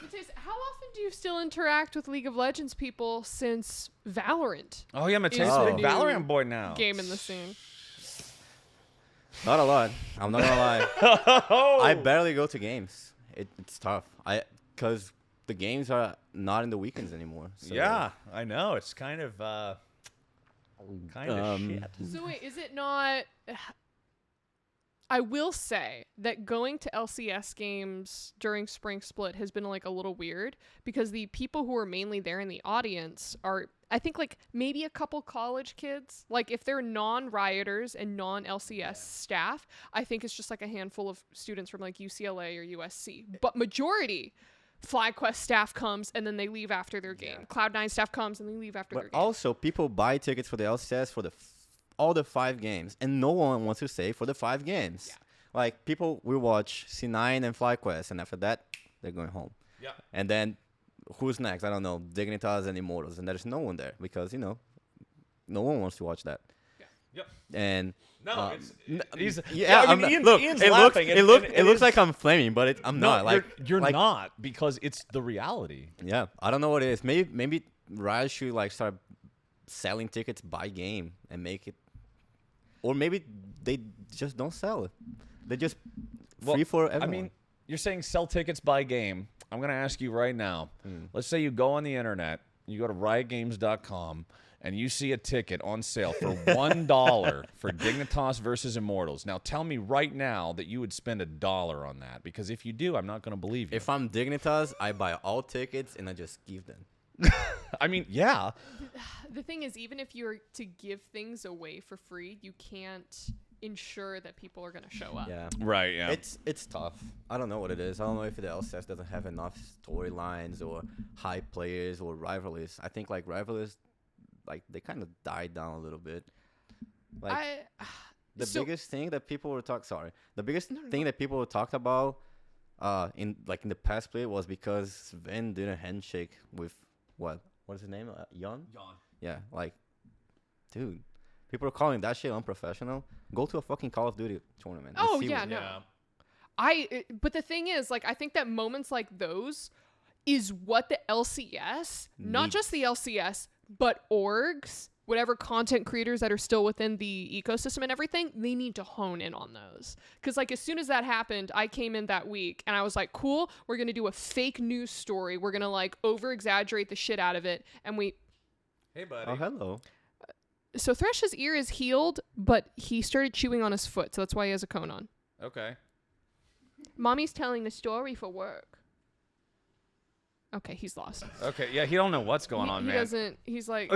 Mateus, how often do you still interact with League of Legends people since Valorant Oh yeah, Mateus is is the a new Valorant boy now. game in the scene? Not a lot. I'm not gonna lie. Oh. I barely go to games. It's tough. Because the games are not in the weekends anymore. So Yeah, I know. It's kind of shit. So wait, is it not? I will say that going to LCS games during Spring Split has been like a little weird because the people who are mainly there in the audience are, I think, like maybe a couple college kids. Like if they're non-rioters and non-LCS staff, I think it's just like a handful of students from like UCLA or USC. But majority, FlyQuest staff comes and then they leave after their game. Cloud9 staff comes and they leave after their But game. also, people buy tickets for the LCS for all the 5 games, and no one wants to stay for the 5 games. Yeah. Like, people will watch C9 and FlyQuest, and after that, they're going home. Yeah. And then, who's next? I don't know. Dignitas and Immortals, and there's no one there because, no one wants to watch that. Yep. And No, he's yeah, I mean, Ian's it laughing. looks like I'm flaming, but I'm no, not. Like you're like, not because it's the reality. Yeah, I don't know what it is. Maybe Riot should like start selling tickets by game and make it, or maybe they just don't sell it. They just free for everyone. I mean, you're saying sell tickets by game. I'm going to ask you right now. Let's say you go on the internet, you go to riotgames.com, and you see a ticket on sale for $1 for Dignitas versus Immortals. Now, tell me right now that you would spend $1 on that, because if you do, I'm not going to believe you. if I'm Dignitas, I buy all tickets and I just give them. I mean, yeah. The thing is, even if you're to give things away for free, you can't ensure that people are going to show up. Yeah. Right, yeah. It's tough. I don't know what it is. I don't know if the LCS doesn't have enough storylines or high players or rivalries. I think like rivalries, like they kind of died down a little bit. Like the biggest thing that people were the biggest thing that people talked about in the past play was because Sven did a handshake with what's his name? Jan? Yeah, like, dude, people are calling that shit unprofessional. Go to a fucking Call of Duty tournament. and Oh, see yeah, what- no. But the thing is, like, I think that moments like those is what the LCS, not Needs. just the LCS, but orgs, whatever content creators that are still within the ecosystem and everything, they need to hone in on those. Because, like, as soon as that happened, I came in that week and I was like, cool, we're going to do a fake news story. We're going to, like, over-exaggerate the shit out of it. And Hey, buddy. Oh, hello. so Thresh's ear is healed, but he started chewing on his foot. So that's why he has a cone on. Okay. Mommy's telling the story for work. Okay, he's lost. Okay, yeah, he don't know what's going on, He man. doesn't. He's like,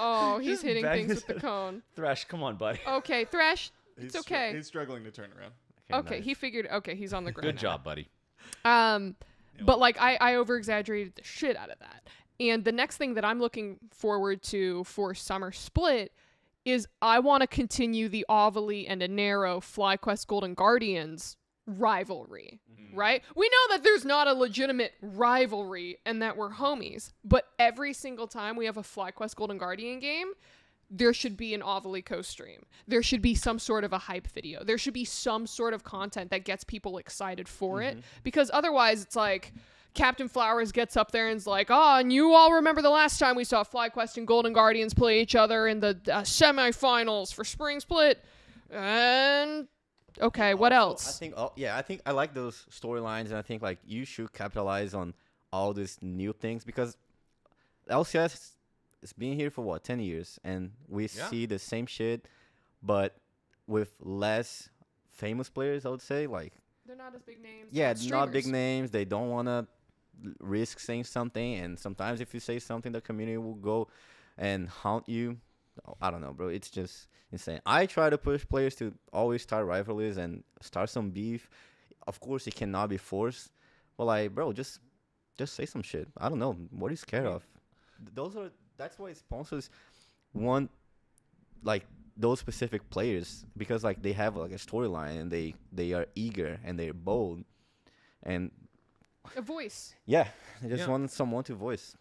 oh, he's Just hitting bang things his with the cone. Thresh, come on, buddy. Okay, Thresh, it's He's okay. He's struggling to turn around. Okay, nice. he figured. Okay, he's on the ground. Good now. job, buddy. But like I over exaggerated the shit out of that. And the next thing that I'm looking forward to for Summer Split is I want to continue the Ovilee and Anero FlyQuest Golden Guardians rivalry, right? We know that there's not a legitimate rivalry and that we're homies, but every single time we have a FlyQuest Golden Guardian game, there should be an Ovilee co-stream. There should be some sort of a hype video. There should be some sort of content that gets people excited for it, because otherwise it's like Captain Flowers gets up there and is like, and you all remember the last time we saw FlyQuest and Golden Guardians play each other in the semifinals for Spring Split. And okay, what else? I think I like those storylines, and I think like you should capitalize on all these new things because LCS has been here for 10 years, and we see the same shit, but with less famous players, I would say. Like, They're not as big names. yeah, not big streamers. names. They don't want to risk saying something. And sometimes if you say something, the community will go and haunt you. I don't know, bro. It's just insane. I try to push players to always start rivalries and start some beef. Of course, it cannot be forced. But, like, bro, just say some shit. I don't know. What are you scared of? That's why sponsors want, like, those specific players, because, like, they have, like, a storyline and they are eager and they're bold. And A voice. yeah, they just Yeah. want someone to voice.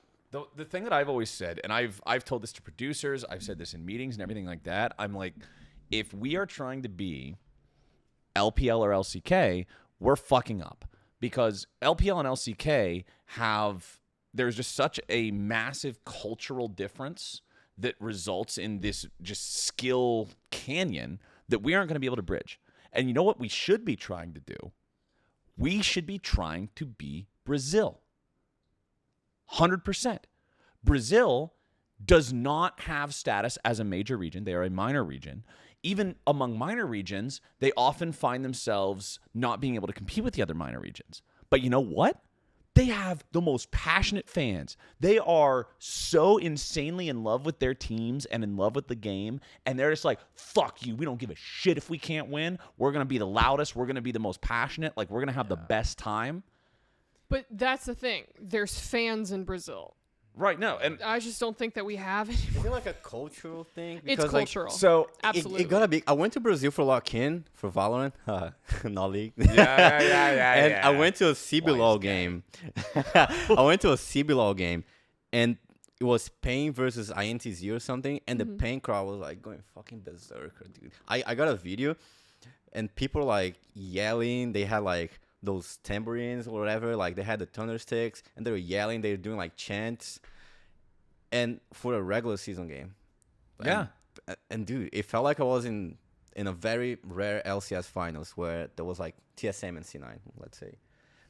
The thing that I've always said, and I've told this to producers, I've said this in meetings and everything like that, I'm like, if we are trying to be LPL or LCK, we're fucking up. Because LPL and LCK there's just such a massive cultural difference that results in this just skill canyon that we aren't going to be able to bridge. And you know what we should be trying to do? We should be trying to be Brazil. 100%. Brazil does not have status as a major region. They are a minor region. Even among minor regions, they often find themselves not being able to compete with the other minor regions. But you know what? They have the most passionate fans. They are so insanely in love with their teams and in love with the game. And they're just like, fuck you. We don't give a shit if we can't win. We're going to be the loudest. We're going to be the most passionate. Like, we're going to have the best time. But that's the thing. There's fans in Brazil. Right, no. And I just don't think that we have any. Is it like a cultural thing? It's Because, like, cultural. so, Absolutely. It gotta be. I went to Brazil for lock-in for Valorant, not League. yeah. And I went to a CBLOL Wise guy. game. I went to a CBLOL game, and it was Pain versus INTZ or something, and the Pain crowd was like going fucking berserker, dude. I got a video, and people like yelling. They had like those tambourines or whatever, like they had the thunder sticks, and they were yelling. They were doing like chants, and for a regular season game. Yeah. And dude, it felt like I was in a very rare LCS finals where there was like TSM and C9, let's say.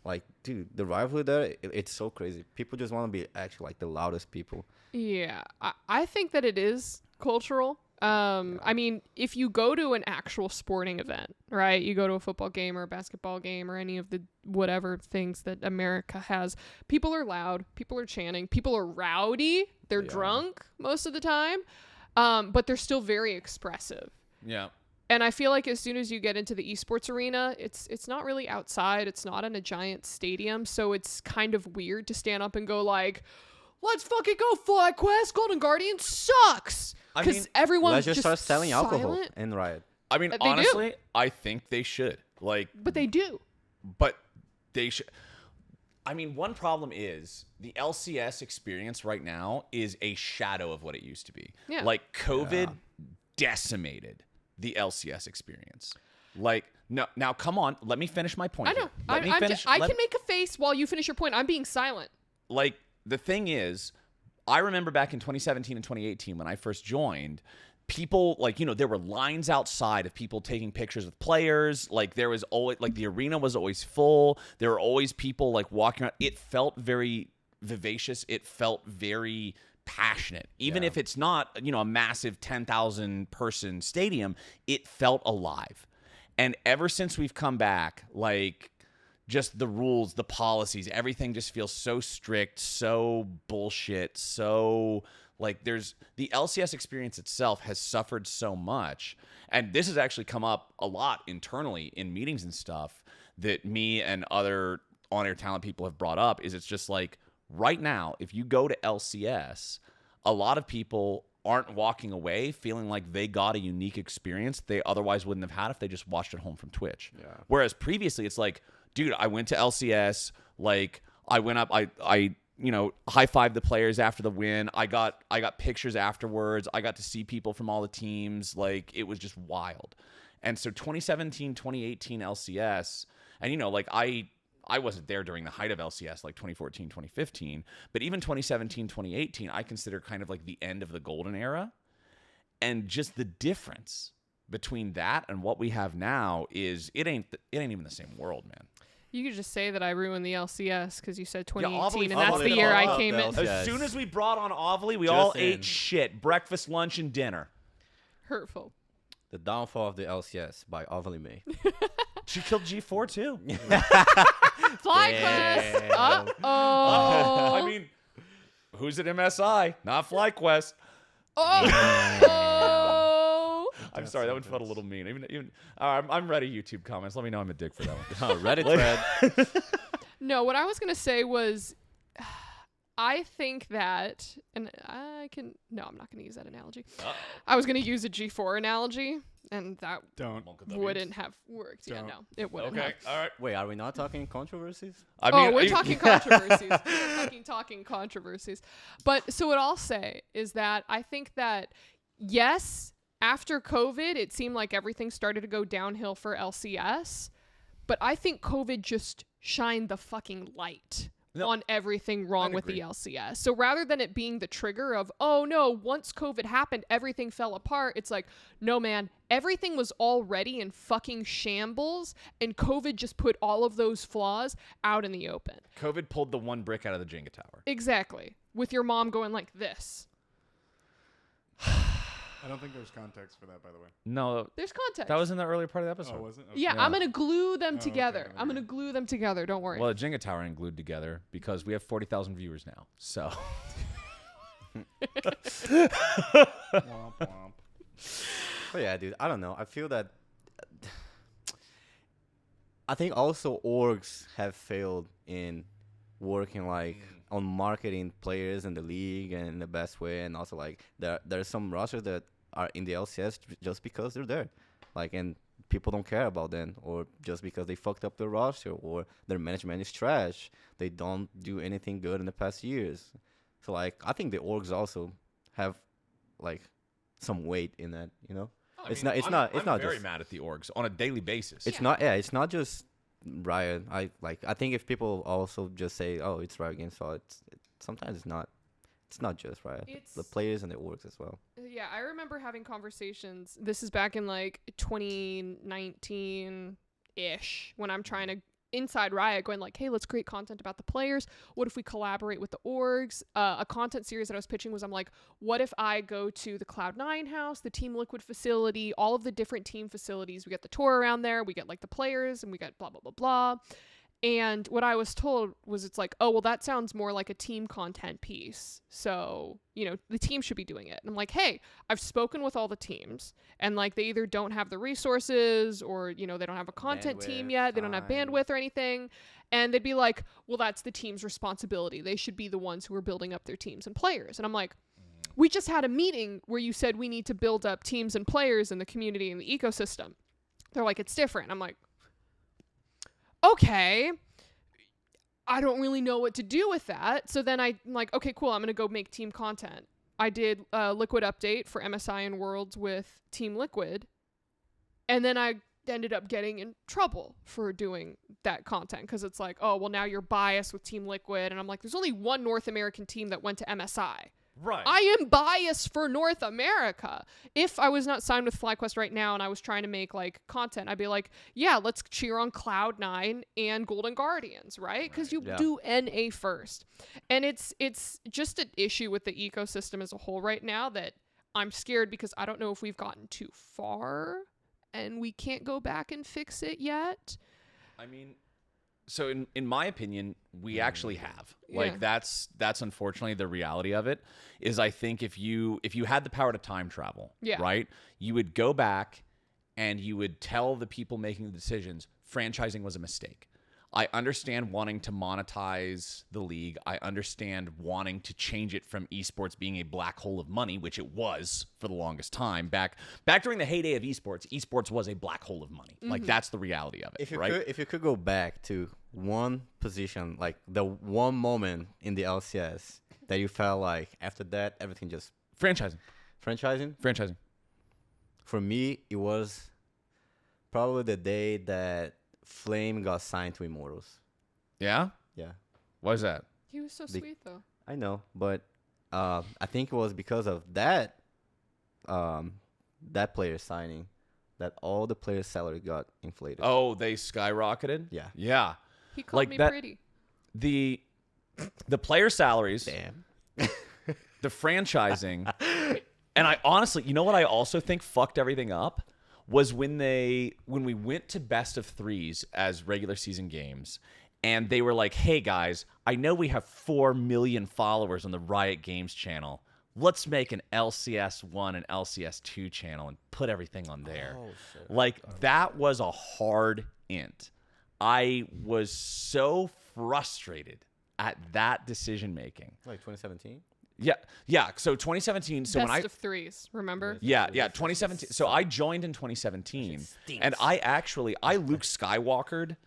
Like, dude, the rivalry there, it's so crazy. People just want to be actually like the loudest people. Yeah, I think that it is cultural. I mean, if you go to an actual sporting event, right? You go to a football game or a basketball game or any of the whatever things that America has, people are loud, people are chanting, people are rowdy, they're drunk most of the time, but they're still very expressive. Yeah. And I feel like as soon as you get into the esports arena, it's not really outside. It's not in a giant stadium. So it's kind of weird to stand up and go like, let's fucking go, Flag Quest. Golden Guardian sucks. I Because mean, everyone Let's just start selling alcohol silent. in Riot. I mean, They do. honestly, I think they should. Like, But they do. but they should. I mean, one problem is the LCS experience right now is a shadow of what it used to be. Yeah. Like, COVID decimated the LCS experience. Like, no, now come on, let me finish my point. I know. here. Let me finish. I let- can make a face while you finish your point. I'm being silent. like, the thing is, I remember back in 2017 and 2018 when I first joined, people, like, you know, there were lines outside of people taking pictures with players. Like, there was always, like, the arena was always full. There were always people, like, walking around. It felt very vivacious. It felt very passionate. Even if it's not, you know, a massive 10,000 person stadium, it felt alive. And ever since we've come back, like, just the rules, the policies, everything just feels so strict, so bullshit, so like there's the LCS experience itself has suffered so much. And this has actually come up a lot internally in meetings and stuff that me and other on-air talent people have brought up is it's just like right now, if you go to LCS, a lot of people aren't walking away feeling like they got a unique experience they otherwise wouldn't have had if they just watched at home from Twitch. Yeah. Whereas previously it's like, dude, I went to LCS, like I went up, I you know, high-fived the players after the win. I got pictures afterwards. I got to see people from all the teams. Like, it was just wild. And so 2017, 2018 LCS, and you know, like I wasn't there during the height of LCS, like 2014, 2015, but even 2017, 2018, I consider kind of like the end of the golden era. And just the difference between that and what we have now is it ain't even the same world, man. You could just say that I ruined the LCS because you said Yeah, 2018, Ovilee and that's followed the it year all I up, came in. LCS. As soon as we brought on Ovilee, we Just all in. ate shit. Breakfast, lunch, and dinner. Hurtful. The Downfall of the LCS by Ovilee. She killed G4 too. FlyQuest. Uh-oh. I mean, who's at MSI? Not FlyQuest. Oh. I'm sorry, that one felt a little mean. Even I'm ready. YouTube comments. Let me know I'm a dick for that one. Oh, Reddit thread. No, what I was going to say was I think that, and I'm not going to use that analogy. I was going to use a G4 analogy, and that wouldn't have worked. Yeah, no, it wouldn't have. Okay, all right. Wait, are we not talking controversies? I mean, we're talking controversies. We're talking controversies. But so what I'll say is that I think that, yes, after COVID, it seemed like everything started to go downhill for LCS. But I think COVID just shined the fucking light on everything wrong with the LCS. So rather than it being the trigger of, oh no, once COVID happened, everything fell apart, it's like, no man, everything was already in fucking shambles, and COVID just put all of those flaws out in the open. COVID pulled the one brick out of the Jenga tower. Exactly. With your mom going like this. I don't think there's context for that, by the way. No. There's context. That was in the earlier part of the episode. Oh, was it? Okay. Yeah, I'm going to glue them together. okay. I'm going to glue them together. Don't worry. Well, the Jenga tower ain't glued together because we have 40,000 viewers now. So. Womp womp. But yeah, dude, I don't know. I feel that. I think also orgs have failed in working like on marketing players in the league and in the best way, and also like there's some rosters that are in the LCS just because they're there, like, and people don't care about them, or just because they fucked up their roster, or their management is trash. They don't do anything good in the past years. So like I think the orgs also have like some weight in that, you know. I'm very just mad at the orgs on a daily basis. It's not. Yeah, it's not just Riot. I think if people also just say, "Oh, it's Riot Games," so sometimes it's not. It's not just Riot. It's the players and the orgs as well. Yeah, I remember having conversations. This is back in like 2019-ish when I'm trying to inside Riot going like, hey, let's create content about the players. What if we collaborate with the orgs? A content series that I was pitching was, I'm like, what if I go to the Cloud9 house, the Team Liquid facility, all of the different team facilities. We get the tour around there. We get like the players and we get blah, blah, blah, blah. And what I was told was, it's like, oh, well, that sounds more like a team content piece. So, you know, the team should be doing it. And I'm like, hey, I've spoken with all the teams, and like they either don't have the resources, or, you know, they don't have a content team yet. They don't have bandwidth or anything. And they'd be like, well, that's the team's responsibility. They should be the ones who are building up their teams and players. And I'm like, we just had a meeting where you said we need to build up teams and players in the community and the ecosystem. They're like, it's different. I'm like, okay, I don't really know what to do with that. So then I'm like, okay, cool, I'm going to go make team content. I did a Liquid update for MSI and Worlds with Team Liquid. And then I ended up getting in trouble for doing that content, because it's like, oh, well, now you're biased with Team Liquid. And I'm like, there's only one North American team that went to MSI. Right. I am biased for North America. If I was not signed with FlyQuest right now and I was trying to make like content, I'd be like, yeah, let's cheer on Cloud9 and Golden Guardians, right? Because you do NA first. And it's just an issue with the ecosystem as a whole right now that I'm scared, because I don't know if we've gotten too far and we can't go back and fix it yet. I mean, so in my opinion, we actually have. Like that's unfortunately the reality of it. Is I think if you had the power to time travel, right, you would go back and you would tell the people making the decisions, franchising was a mistake. I understand wanting to monetize the league. I understand wanting to change it from esports being a black hole of money, which it was for the longest time. Back during the heyday of esports was a black hole of money. Like, that's the reality of it, If you could go back to one position, like the one moment in the LCS that you felt like after that everything just... Franchising. For me, it was probably the day that Flame got signed to Immortals. Yeah? Yeah. Why is that? He was so sweet, though. I know, but I think it was because of that that player signing that all the players' salary got inflated. Oh, they skyrocketed? Yeah. Yeah. He called me pretty. The player salaries, Damn. the franchising, and I honestly, you know what I also think fucked everything up? was when we went to best of threes as regular season games, and they were like, "Hey guys, I know we have 4 million followers on the Riot Games channel. Let's make an LCS 1 and LCS 2 channel and put everything on there." Oh, shit. Like, that was a hard int. I was so frustrated at that decision making. Like 2017. Yeah. So 2017. So Best when I of threes, remember? yeah 2017. So I joined in 2017, and I Luke Skywalkered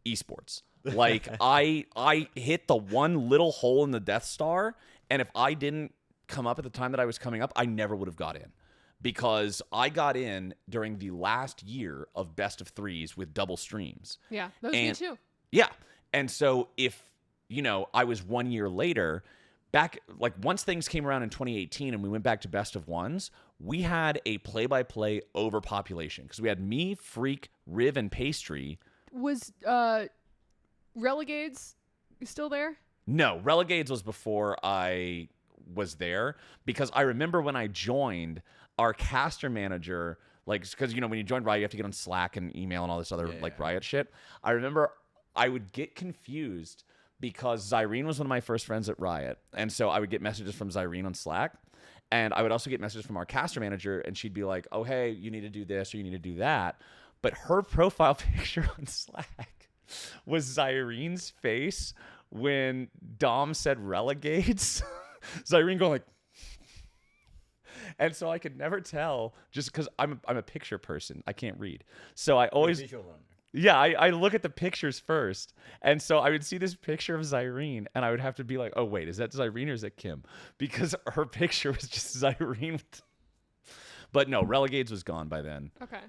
esports. Like I hit the one little hole in the Death Star, and if I didn't come up at the time that I was coming up, I never would have got in, because I got in during the last year of best of threes with double streams. Yeah, that was me too. Yeah. And so if, I was 1 year later, back, like once things came around in 2018 and we went back to best of ones, we had a play-by-play overpopulation because we had me, Freak, Riv, and Pastry. Was Relegades still there? No, Relegades was before I was there, because I remember when I joined, our caster manager, like, because, when you join Riot, you have to get on Slack and email and all this other like Riot shit. I remember I would get confused because Zyrene was one of my first friends at Riot. And so I would get messages from Zyrene on Slack. And I would also get messages from our caster manager, and she'd be like, "Oh, hey, you need to do this or you need to do that." But her profile picture on Slack was Zyrene's face when Dom said Relegades. Zyrene going like, and so I could never tell, just because I'm a picture person. I can't read. So I always, I look at the pictures first. And so I would see this picture of Zyrene, and I would have to be like, "Oh, wait, is that Zyrene or is that Kim?" Because her picture was just Zyrene. But no, Relegades was gone by then. Okay.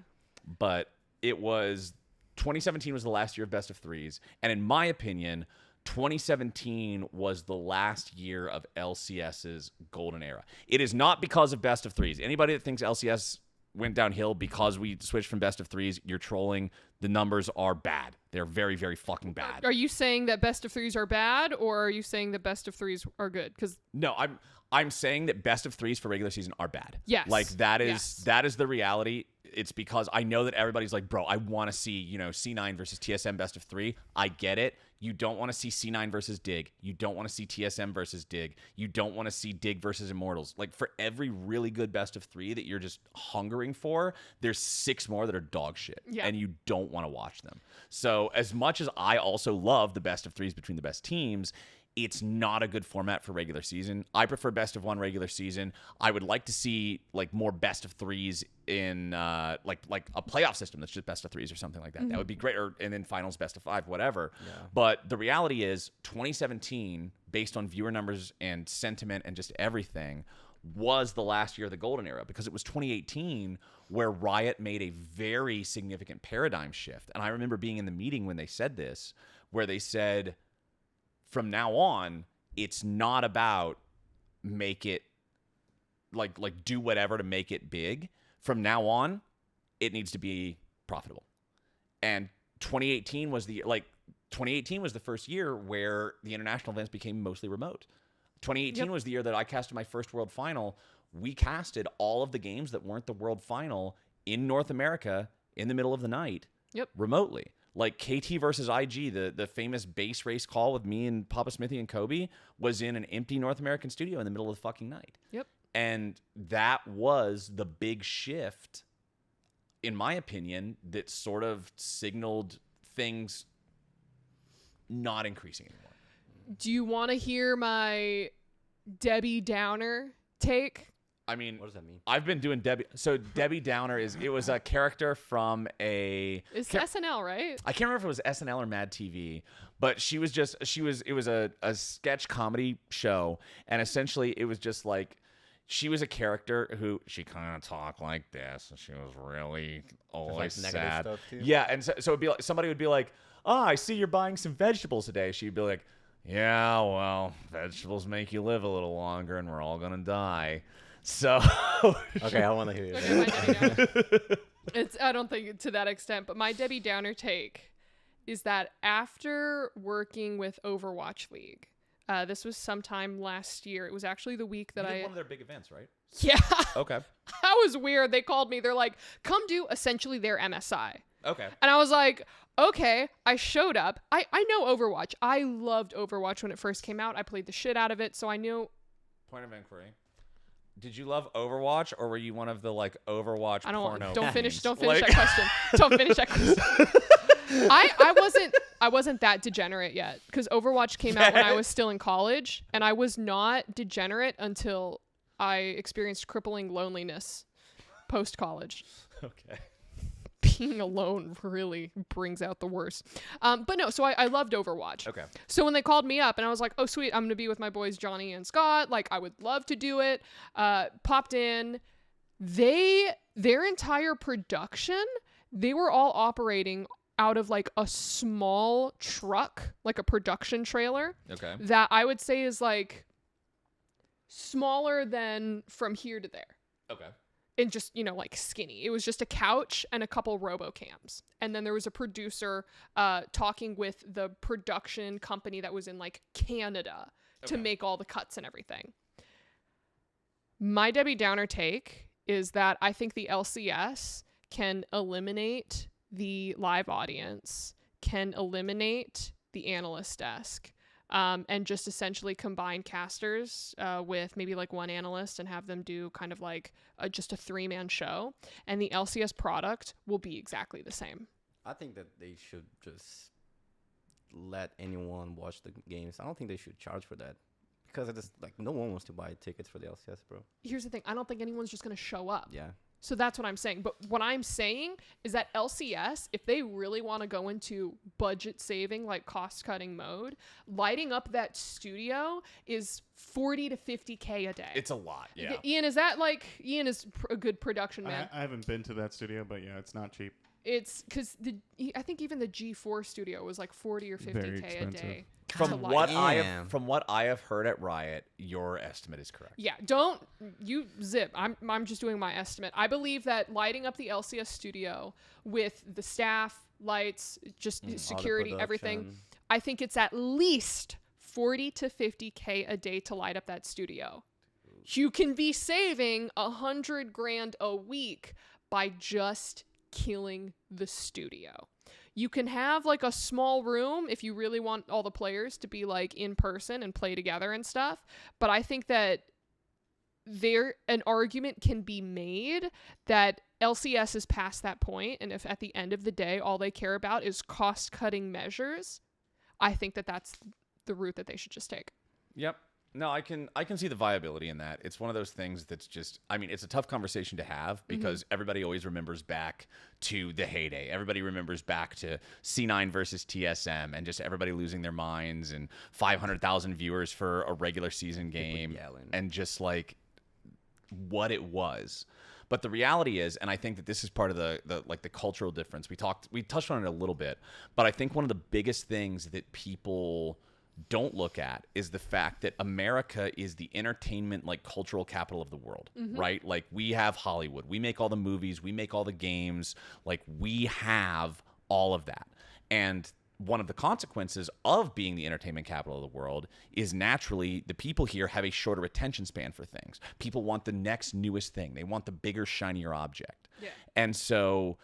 But it was, 2017 was the last year of best of threes. And in my opinion, 2017 was the last year of LCS's golden era. It is not because of best of threes. Anybody that thinks LCS went downhill because we switched from best of threes, you're trolling. The numbers are bad. They're very, very fucking bad. Are you saying that best of threes are bad, or are you saying that best of threes are good? Because no, I'm saying that best of threes for regular season are bad. Yes. Like that is the reality. It's because I know that everybody's like, "Bro, I want to see, C9 versus TSM best of 3. I get it. You don't want to see C9 versus Dig. You don't want to see TSM versus Dig. You don't want to see Dig versus Immortals. Like, for every really good best of 3 that you're just hungering for, there's 6 more that are dog shit. Yeah. And you don't want to watch them. So as much as I also love the best of 3s between the best teams, it's not a good format for regular season. I prefer best of 1 regular season. I would like to see like more best of 3s in like a playoff system that's just best of 3s or something like that. Mm-hmm. That would be great. And then finals best of 5, whatever. Yeah. But the reality is 2017, based on viewer numbers and sentiment and just everything, was the last year of the golden era, because it was 2018 where Riot made a very significant paradigm shift. And I remember being in the meeting when they said this, where they said, from now on, it's not about make it like do whatever to make it big. From now on, it needs to be profitable. And 2018 was the first year where the international events became mostly remote. 2018 was the year that I casted my first World Final. We casted all of the games that weren't the World Final in North America in the middle of the night remotely. Like KT versus IG, the famous base race call with me and Papa Smithy and Kobe was in an empty North American studio in the middle of the fucking night. Yep. And that was the big shift, in my opinion, that sort of signaled things not increasing anymore. Do you want to hear my Debbie Downer take? I mean, What does that mean? I've been doing Debbie. So Debbie Downer it was a character from It's SNL, right? I can't remember if it was SNL or Mad TV, but it was a sketch comedy show, and essentially it was just like, she was a character who, she kind of talked like this, and she was really always like negative sad. stuff too? Yeah, and so it'd be like, somebody would be like, "Oh, I see you're buying some vegetables today." She'd be like, "Yeah, well, vegetables make you live a little longer, and we're all gonna die." So Okay, I want to hear you. Okay, my Debbie Downer. I don't think to that extent, but my Debbie Downer take is that after working with Overwatch League, This was sometime last year. It was actually the week that You did I one of their big events, right? yeah. Okay. That was weird. They called me. They're like, "Come do essentially their MSI." Okay. And I was like, okay. I showed up. I know Overwatch. I loved Overwatch when it first came out. I played the shit out of it, so I knew. Point of inquiry. Did you love Overwatch, or were you one of the like Overwatch I don't porno? don't finish fiends? don't finish Like- that question. Don't finish that question. I wasn't that degenerate yet, because Overwatch came out when I was still in college, and I was not degenerate until I experienced crippling loneliness post college. Okay. Being alone really brings out the worst. But no, so I loved Overwatch. Okay. So when they called me up and I was like, oh, sweet, I'm going to be with my boys Johnny and Scott. Like, I would love to do it. Popped in. Their entire production, they were all operating out of like a small truck, like a production trailer Okay. that I would say is like smaller than from here to there. Okay. And just, like skinny. It was just a couch and a couple RoboCams. And then there was a producer talking with the production company that was in like Canada to Okay. make all the cuts and everything. My Debbie Downer take is that I think the LCS can eliminate the live audience, can eliminate the analyst desk, and just essentially combine casters with maybe like one analyst and have them do kind of like just a 3-man show. And the LCS product will be exactly the same. I think that they should just let anyone watch the games. I don't think they should charge for that. Because it is like no one wants to buy tickets for the LCS, bro. Here's the thing. I don't think anyone's just going to show up. Yeah. So that's what I'm saying. But what I'm saying is that LCS, if they really want to go into budget saving, like cost cutting mode, lighting up that studio is 40 to 50K a day. It's a lot. Yeah. Ian is a good production man. I haven't been to that studio, but yeah, it's not cheap. It's because I think even the G4 studio was like 40 or 50K a expensive. day. From to what light. from what I have heard at Riot, your estimate is correct. Yeah, don't you zip. I'm just doing my estimate. I believe that lighting up the LCS studio with the staff, lights, just All the security, everything. production. I think it's at least 40 to 50K a day to light up that studio. You can be saving $100,000 a week by just killing the studio. You can have like a small room if you really want all the players to be like in person and play together and stuff. But I think that an argument can be made that LCS is past that point, and if at the end of the day all they care about is cost cutting measures, I think that that's the route that they should just take. Yep. No, I can see the viability in that. It's one of those things that's just, I mean, it's a tough conversation to have because everybody always remembers back to the heyday. Everybody remembers back to C9 versus TSM and just everybody losing their minds and 500,000 viewers for a regular season game yelling. and just like what it was. But the reality is, and I think that this is part of the cultural difference. We touched on it a little bit, but I think one of the biggest things that people don't look at is the fact that America is the entertainment, like cultural capital of the world, right? Like we have Hollywood, we make all the movies, we make all the games, like we have all of that. And one of the consequences of being the entertainment capital of the world is naturally the people here have a shorter attention span for things. People want the next newest thing. They want the bigger, shinier object. Yeah. And so,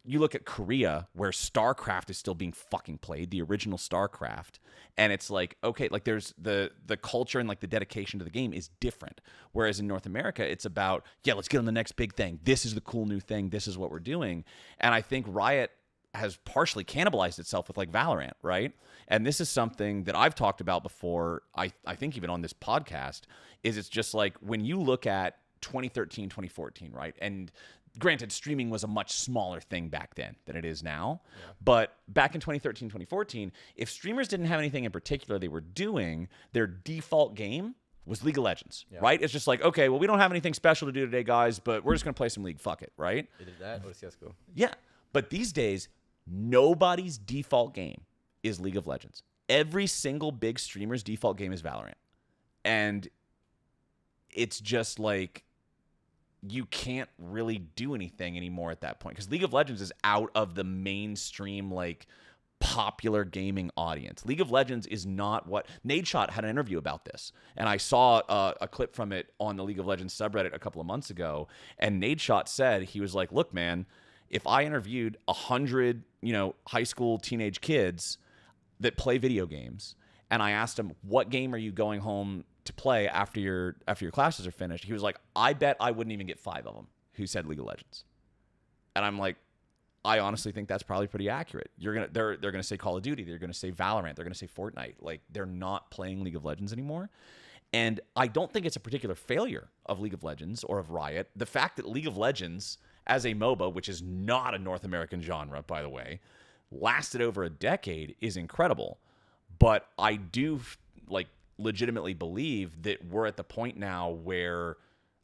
you look at Korea where StarCraft is still being fucking played, the original StarCraft, and it's like, okay, like there's the culture and like the dedication to the game is different. Whereas in North America, it's about, yeah, let's get on the next big thing. This is the cool new thing. This is what we're doing. And I think Riot has partially cannibalized itself with like Valorant, right? And this is something that I've talked about before, I think even on this podcast, is it's just like when you look at 2013, 2014, right? And granted, streaming was a much smaller thing back then than it is now. Yeah. But back in 2013, 2014, if streamers didn't have anything in particular they were doing, their default game was League of Legends, right? It's just like, okay, well, we don't have anything special to do today, guys, but we're just going to play some League. Fuck it, right? Either that or CSGO. Yeah. But these days, nobody's default game is League of Legends. Every single big streamer's default game is Valorant. And it's just like, you can't really do anything anymore at that point because League of Legends is out of the mainstream like popular gaming audience. League of Legends is not what Nadeshot had an interview about this, and I saw a clip from it on the League of Legends subreddit a couple of months ago. And Nadeshot said, he was like, "Look, man, if I interviewed 100, high school teenage kids that play video games, and I asked them, what game are you going home to play after your classes are finished?" He was like, "I bet I wouldn't even get 5 of them who said League of Legends." And I'm like, I honestly think that's probably pretty accurate. They're gonna say Call of Duty, they're gonna say Valorant, they're gonna say Fortnite. Like, they're not playing League of Legends anymore. And I don't think it's a particular failure of League of Legends or of Riot. The fact that League of Legends as a MOBA, which is not a North American genre, by the way, lasted over a decade is incredible. But I do legitimately believe that we're at the point now where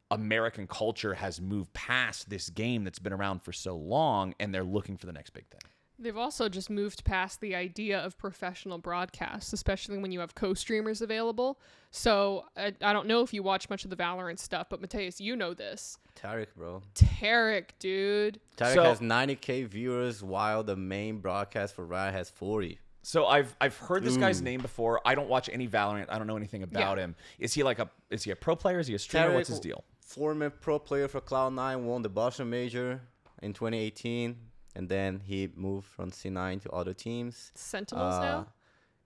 American culture has moved past this game that's been around for so long, and they're looking for the next big thing. They've also just moved past the idea of professional broadcasts, especially when you have co-streamers available. So I don't know if you watch much of the Valorant stuff, but Mateus, you know this. Tarek, bro. Tarek, dude. Tarek has 90K viewers, while the main broadcast for Riot has 40. So I've heard this guy's name before. I don't watch any Valorant. I don't know anything about him. Is he a pro player? Is he a streamer? Tarek, What's his deal? Former pro player for Cloud9, won the Boston Major in 2018, and then he moved from C9 to other teams. Sentinels now?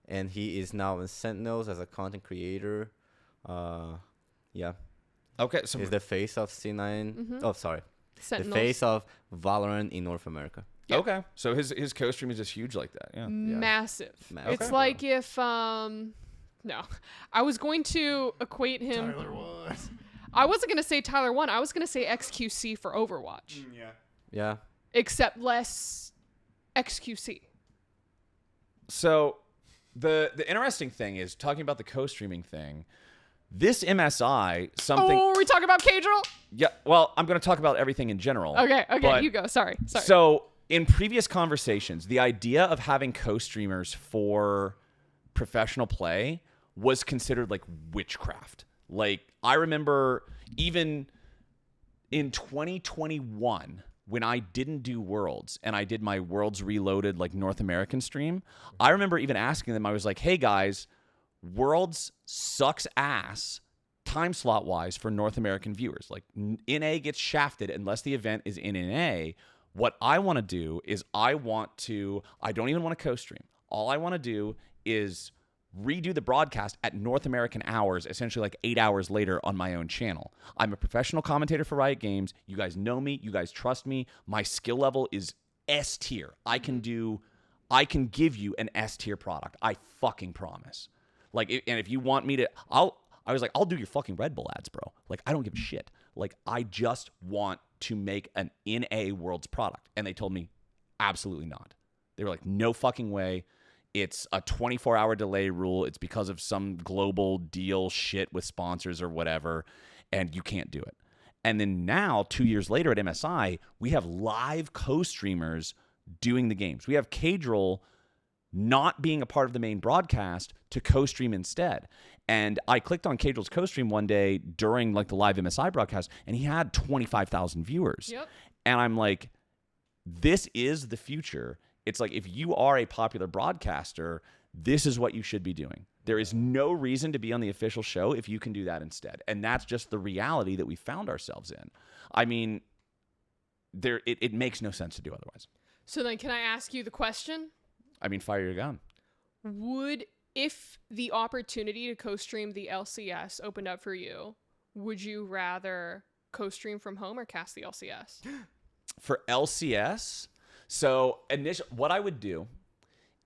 And he is now in Sentinels as a content creator. Yeah. Okay, so He's the face of C9. Oh, sorry. Sentinels. The face of Valorant in North America. Yeah. Okay, so his co-stream is just huge like that. Yeah. Massive. Massive. It's like if no, I was going to equate him. Tyler was. I wasn't going to say Tyler 1. I was going to say XQC for Overwatch. Yeah. Yeah. Except less XQC. So the interesting thing is, talking about the co-streaming thing, this MSI something. Oh, are we talking about Cadril? Yeah. Well, I'm going to talk about everything in general. Okay, but- you go. Sorry. So in previous conversations, the idea of having co-streamers for professional play was considered like witchcraft. Like, I remember even in 2021, when I didn't do Worlds and I did my Worlds Reloaded like North American stream, I remember even asking them, I was like, "Hey guys, Worlds sucks ass time slot wise for North American viewers. Like, NA gets shafted unless the event is in NA. What I want to do is I don't even want to co-stream. All I want to do is redo the broadcast at North American hours, essentially like 8 hours later on my own channel. I'm a professional commentator for Riot Games. You guys know me. You guys trust me. My skill level is S tier. I can give you an S tier product. I fucking promise. Like, and if you want me to, I was like, I'll do your fucking Red Bull ads, bro. Like, I don't give a shit. Like, I just want to make an NA Worlds product. And they told me, absolutely not. They were like, no fucking way. It's a 24-hour delay rule. It's because of some global deal shit with sponsors or whatever, and you can't do it. And then now, 2 years later at MSI, we have live co-streamers doing the games. We have Cadril not being a part of the main broadcast to co-stream instead. And I clicked on Cadril's co-stream one day during like the live MSI broadcast, and he had 25,000 viewers. Yep. And I'm like, this is the future. It's like, if you are a popular broadcaster, this is what you should be doing. There is no reason to be on the official show if you can do that instead. And that's just the reality that we found ourselves in. I mean, it makes no sense to do otherwise. So then can I ask you the question? I mean, fire your gun. If the opportunity to co-stream the LCS opened up for you, would you rather co-stream from home or cast the LCS? For LCS, so what I would do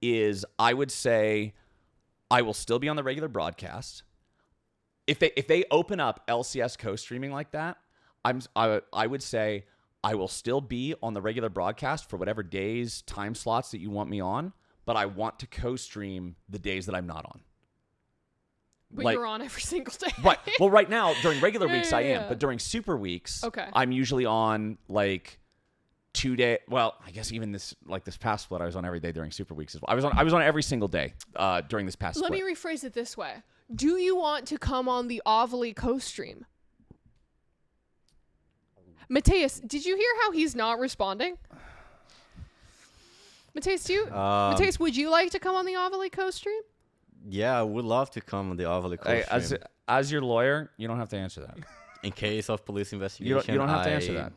is I would say I will still be on the regular broadcast. If they open up LCS co-streaming like that, I would say I will still be on the regular broadcast for whatever days, time slots that you want me on, but I want to co-stream the days that I'm not on. But you're on every single day. Right. Well, right now, during regular weeks, I am. Yeah. But during super weeks, Okay. I'm usually on like 2 day. Well, I guess even this past split, I was on every day during super weeks as well. I was on every single day during this past split. Let me rephrase it this way. Do you want to come on the Ovilee co-stream? Mateus, did you hear how he's not responding? Mateus, Um, Mateus, would you like to come on the Ovilee co-stream? Yeah, I would love to come on the Ovilee Hey, co-stream. as your lawyer, you don't have to answer that. In case of police You investigation, don't have to answer that.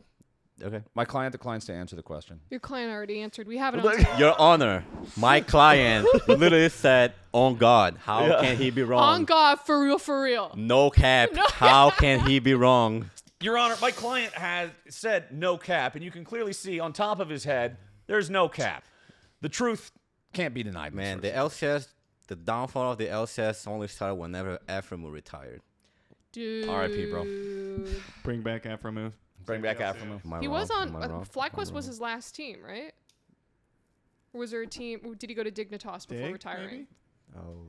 Okay. My client declines to answer the question. Your client already answered. We have it on tape. Your Honor, my client literally said, "On God, how can he be wrong?" On God, for real, for real. No cap. No. How can he be wrong? Your Honor, my client has said no cap, and you can clearly see on top of his head, there's no cap. The truth can't be denied. Man, Mr. the LCS, the downfall of the LCS only started whenever Ephraim retired. Dude. R.I.P., bro. Bring back Afro Bring back Afro. Am I He wrong? was on. Am I wrong? FlyQuest Am I was wrong? his last team, right? Or was there a team? Did he go to Dignitas before Dig, retiring? maybe? Oh.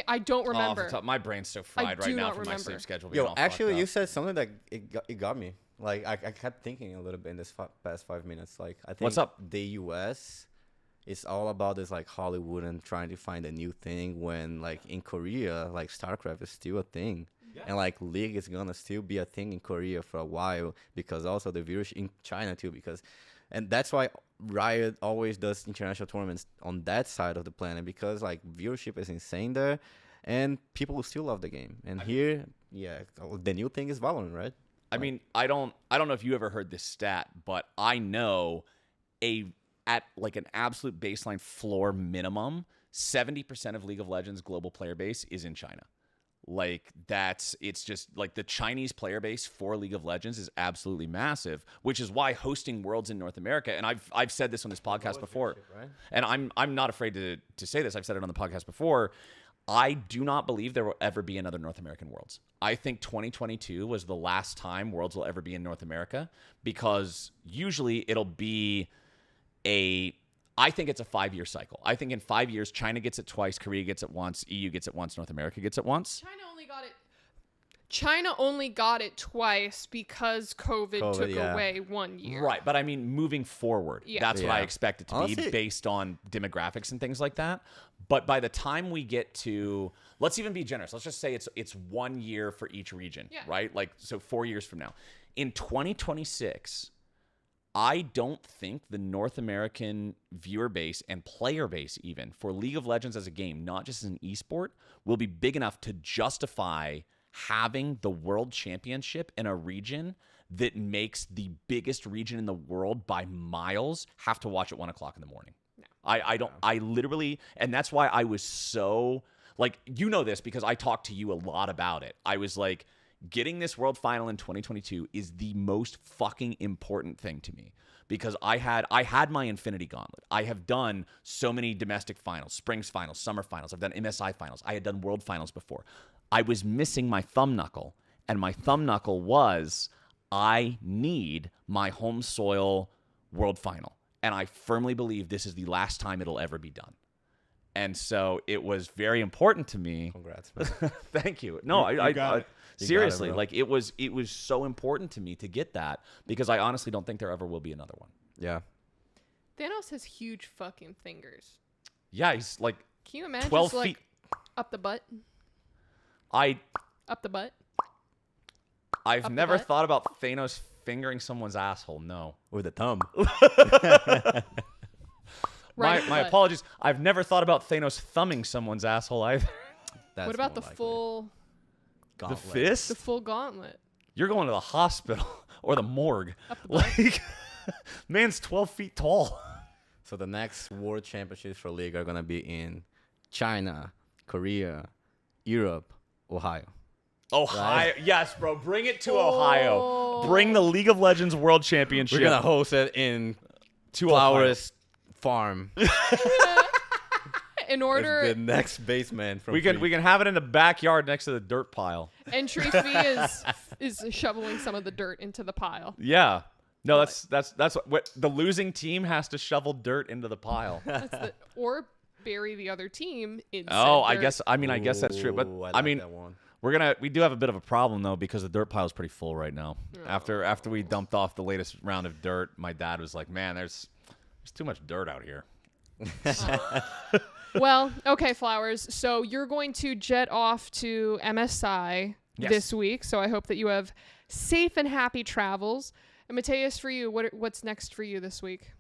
I don't remember. Off the top, my brain's so fried do right now not from my remember. sleep schedule. being Yo, all actually, fucked you up. said something that it got me. Like, I kept thinking a little bit in this past 5 minutes. Like, I think What's up? the US is all about this, like, Hollywood and trying to find a new thing when, like, in Korea, like, StarCraft is still a thing. And, like, League is going to still be a thing in Korea for a while because also the viewership in China, too, because... And that's why Riot always does international tournaments on that side of the planet because, like, viewership is insane there. And people will still love the game. And here, yeah, the new thing is Valorant, right? I mean, I don't know if you ever heard this stat, but I know at like an absolute baseline floor minimum, 70% of League of Legends global player base is in China. Like it's just like the Chinese player base for League of Legends is absolutely massive, which is why hosting Worlds in North America, and I've said this on this podcast before, right? and I'm not afraid to say this. I've said it on the podcast before. I do not believe there will ever be another North American Worlds. I think 2022 was the last time Worlds will ever be in North America because usually it'll be I think it's a 5-year cycle. I think in 5 years, China gets it twice, Korea gets it once, EU gets it once, North America gets it once. China only got it twice because COVID took yeah. away 1 year. Right, but I mean, moving forward, Yeah. that's what I Yeah. expect it to be Honestly- based on demographics and things like that. But by the time we get to, let's even be generous. Let's just say it's 1 year for each region, Yeah. right? Like, so 4 years from now. In 2026, I don't think the North American viewer base and player base even for League of Legends as a game, not just as an esport, will be big enough to justify having the world championship in a region that makes the biggest region in the world by miles have to watch at 1 o'clock in the morning. I literally, and that's why I was so, like, you know this because I talked to you a lot about it. I was like, getting this world final in 2022 is the most fucking important thing to me because I had my Infinity Gauntlet. I have done so many domestic finals, springs finals, summer finals. I've done MSI finals. I had done world finals before. I was missing my thumb knuckle, and my thumb knuckle was I need my home soil world final. And I firmly believe this is the last time it'll ever be done. And so it was very important to me. Congrats, man. Thank you. No, You I got it. seriously, bro. like it was so important to me to get that because I honestly don't think there ever will be another one. Yeah. Thanos has huge fucking fingers. Yeah, he's like Can you imagine 12 just, like, feet. up the butt? I've Up the butt? the never butt? thought about Thanos fingering someone's asshole. No. With a thumb. Right up the my butt. apologies. I've never thought about Thanos thumbing someone's asshole either. That's What about the more likely. full The fist? the full gauntlet? You're going to the hospital or the morgue. Up the butt. Like, man's 12 feet tall. So the next World Championships for League are gonna be in China, Korea, Europe, Ohio. Ohio. Yes, bro. Bring it to Oh. Ohio. Bring the League of Legends World Championship We're gonna host it in to Ohio. Flowers Farm. In As order, the next baseman from We can have it in the backyard next to the dirt pile. entry fee is shoveling some of the dirt into the pile. Yeah. No, that's what the losing team has to shovel dirt into the pile. Or bury the other team in Oh, said I dirt. guess that's true. But Ooh, I like mean, that one. we do have a bit of a problem though because the dirt pile is pretty full right now. After we dumped off the latest round of dirt, my dad was like, "Man, there's too much dirt out here." Well, okay, Flowers. So you're going to jet off to MSI Yes. this week. So I hope that you have safe and happy travels. And Mateus, for you, what's next for you this week?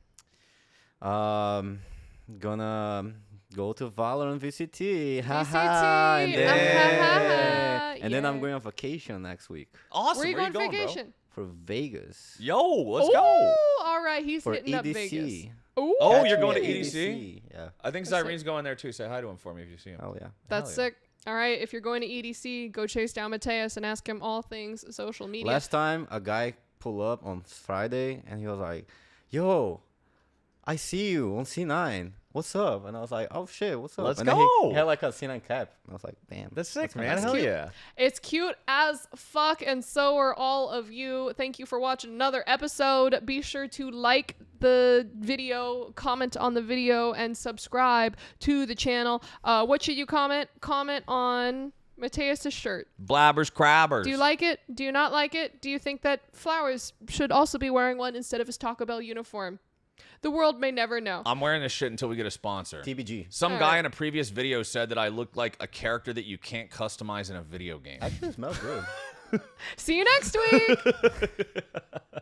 Gonna go to Valorant VCT. VCT. And then I'm Yeah. going on vacation next week Awesome. Where you going bro? vacation? for Vegas. Yo, let's Ooh, go. all right, he's For hitting up EDC. Vegas. Ooh, Oh, Catch you're me going at to EDC? Yeah. I think That's Zyrene's going there too. Say hi to him for me if you see him. Oh yeah. that's Hell yeah. sick. All right, if you're going to EDC, go chase down Mateus and ask him all things social media. Last time a guy pulled up on Friday and he was like, "Yo, I see you on C9. What's up?" And I was like, "Oh shit, what's up?" Let's and then go. He had like a C9 cap. And I was like, "Damn, That's sick, kinda man. nice." Hell cute. yeah. It's cute as fuck, and so are all of you. Thank you for watching another episode. Be sure to like the video, comment on the video, and subscribe to the channel. What should you comment? Comment on Mateus' shirt. Blabbers, crabbers. Do you like it? Do you not like it? Do you think that Flowers should also be wearing one instead of his Taco Bell uniform? The world may never know. I'm wearing this shit until we get a sponsor. TBG. Some All guy right. in a previous video said that I look like a character that you can't customize in a video game. Actually, it smells good. See you next week.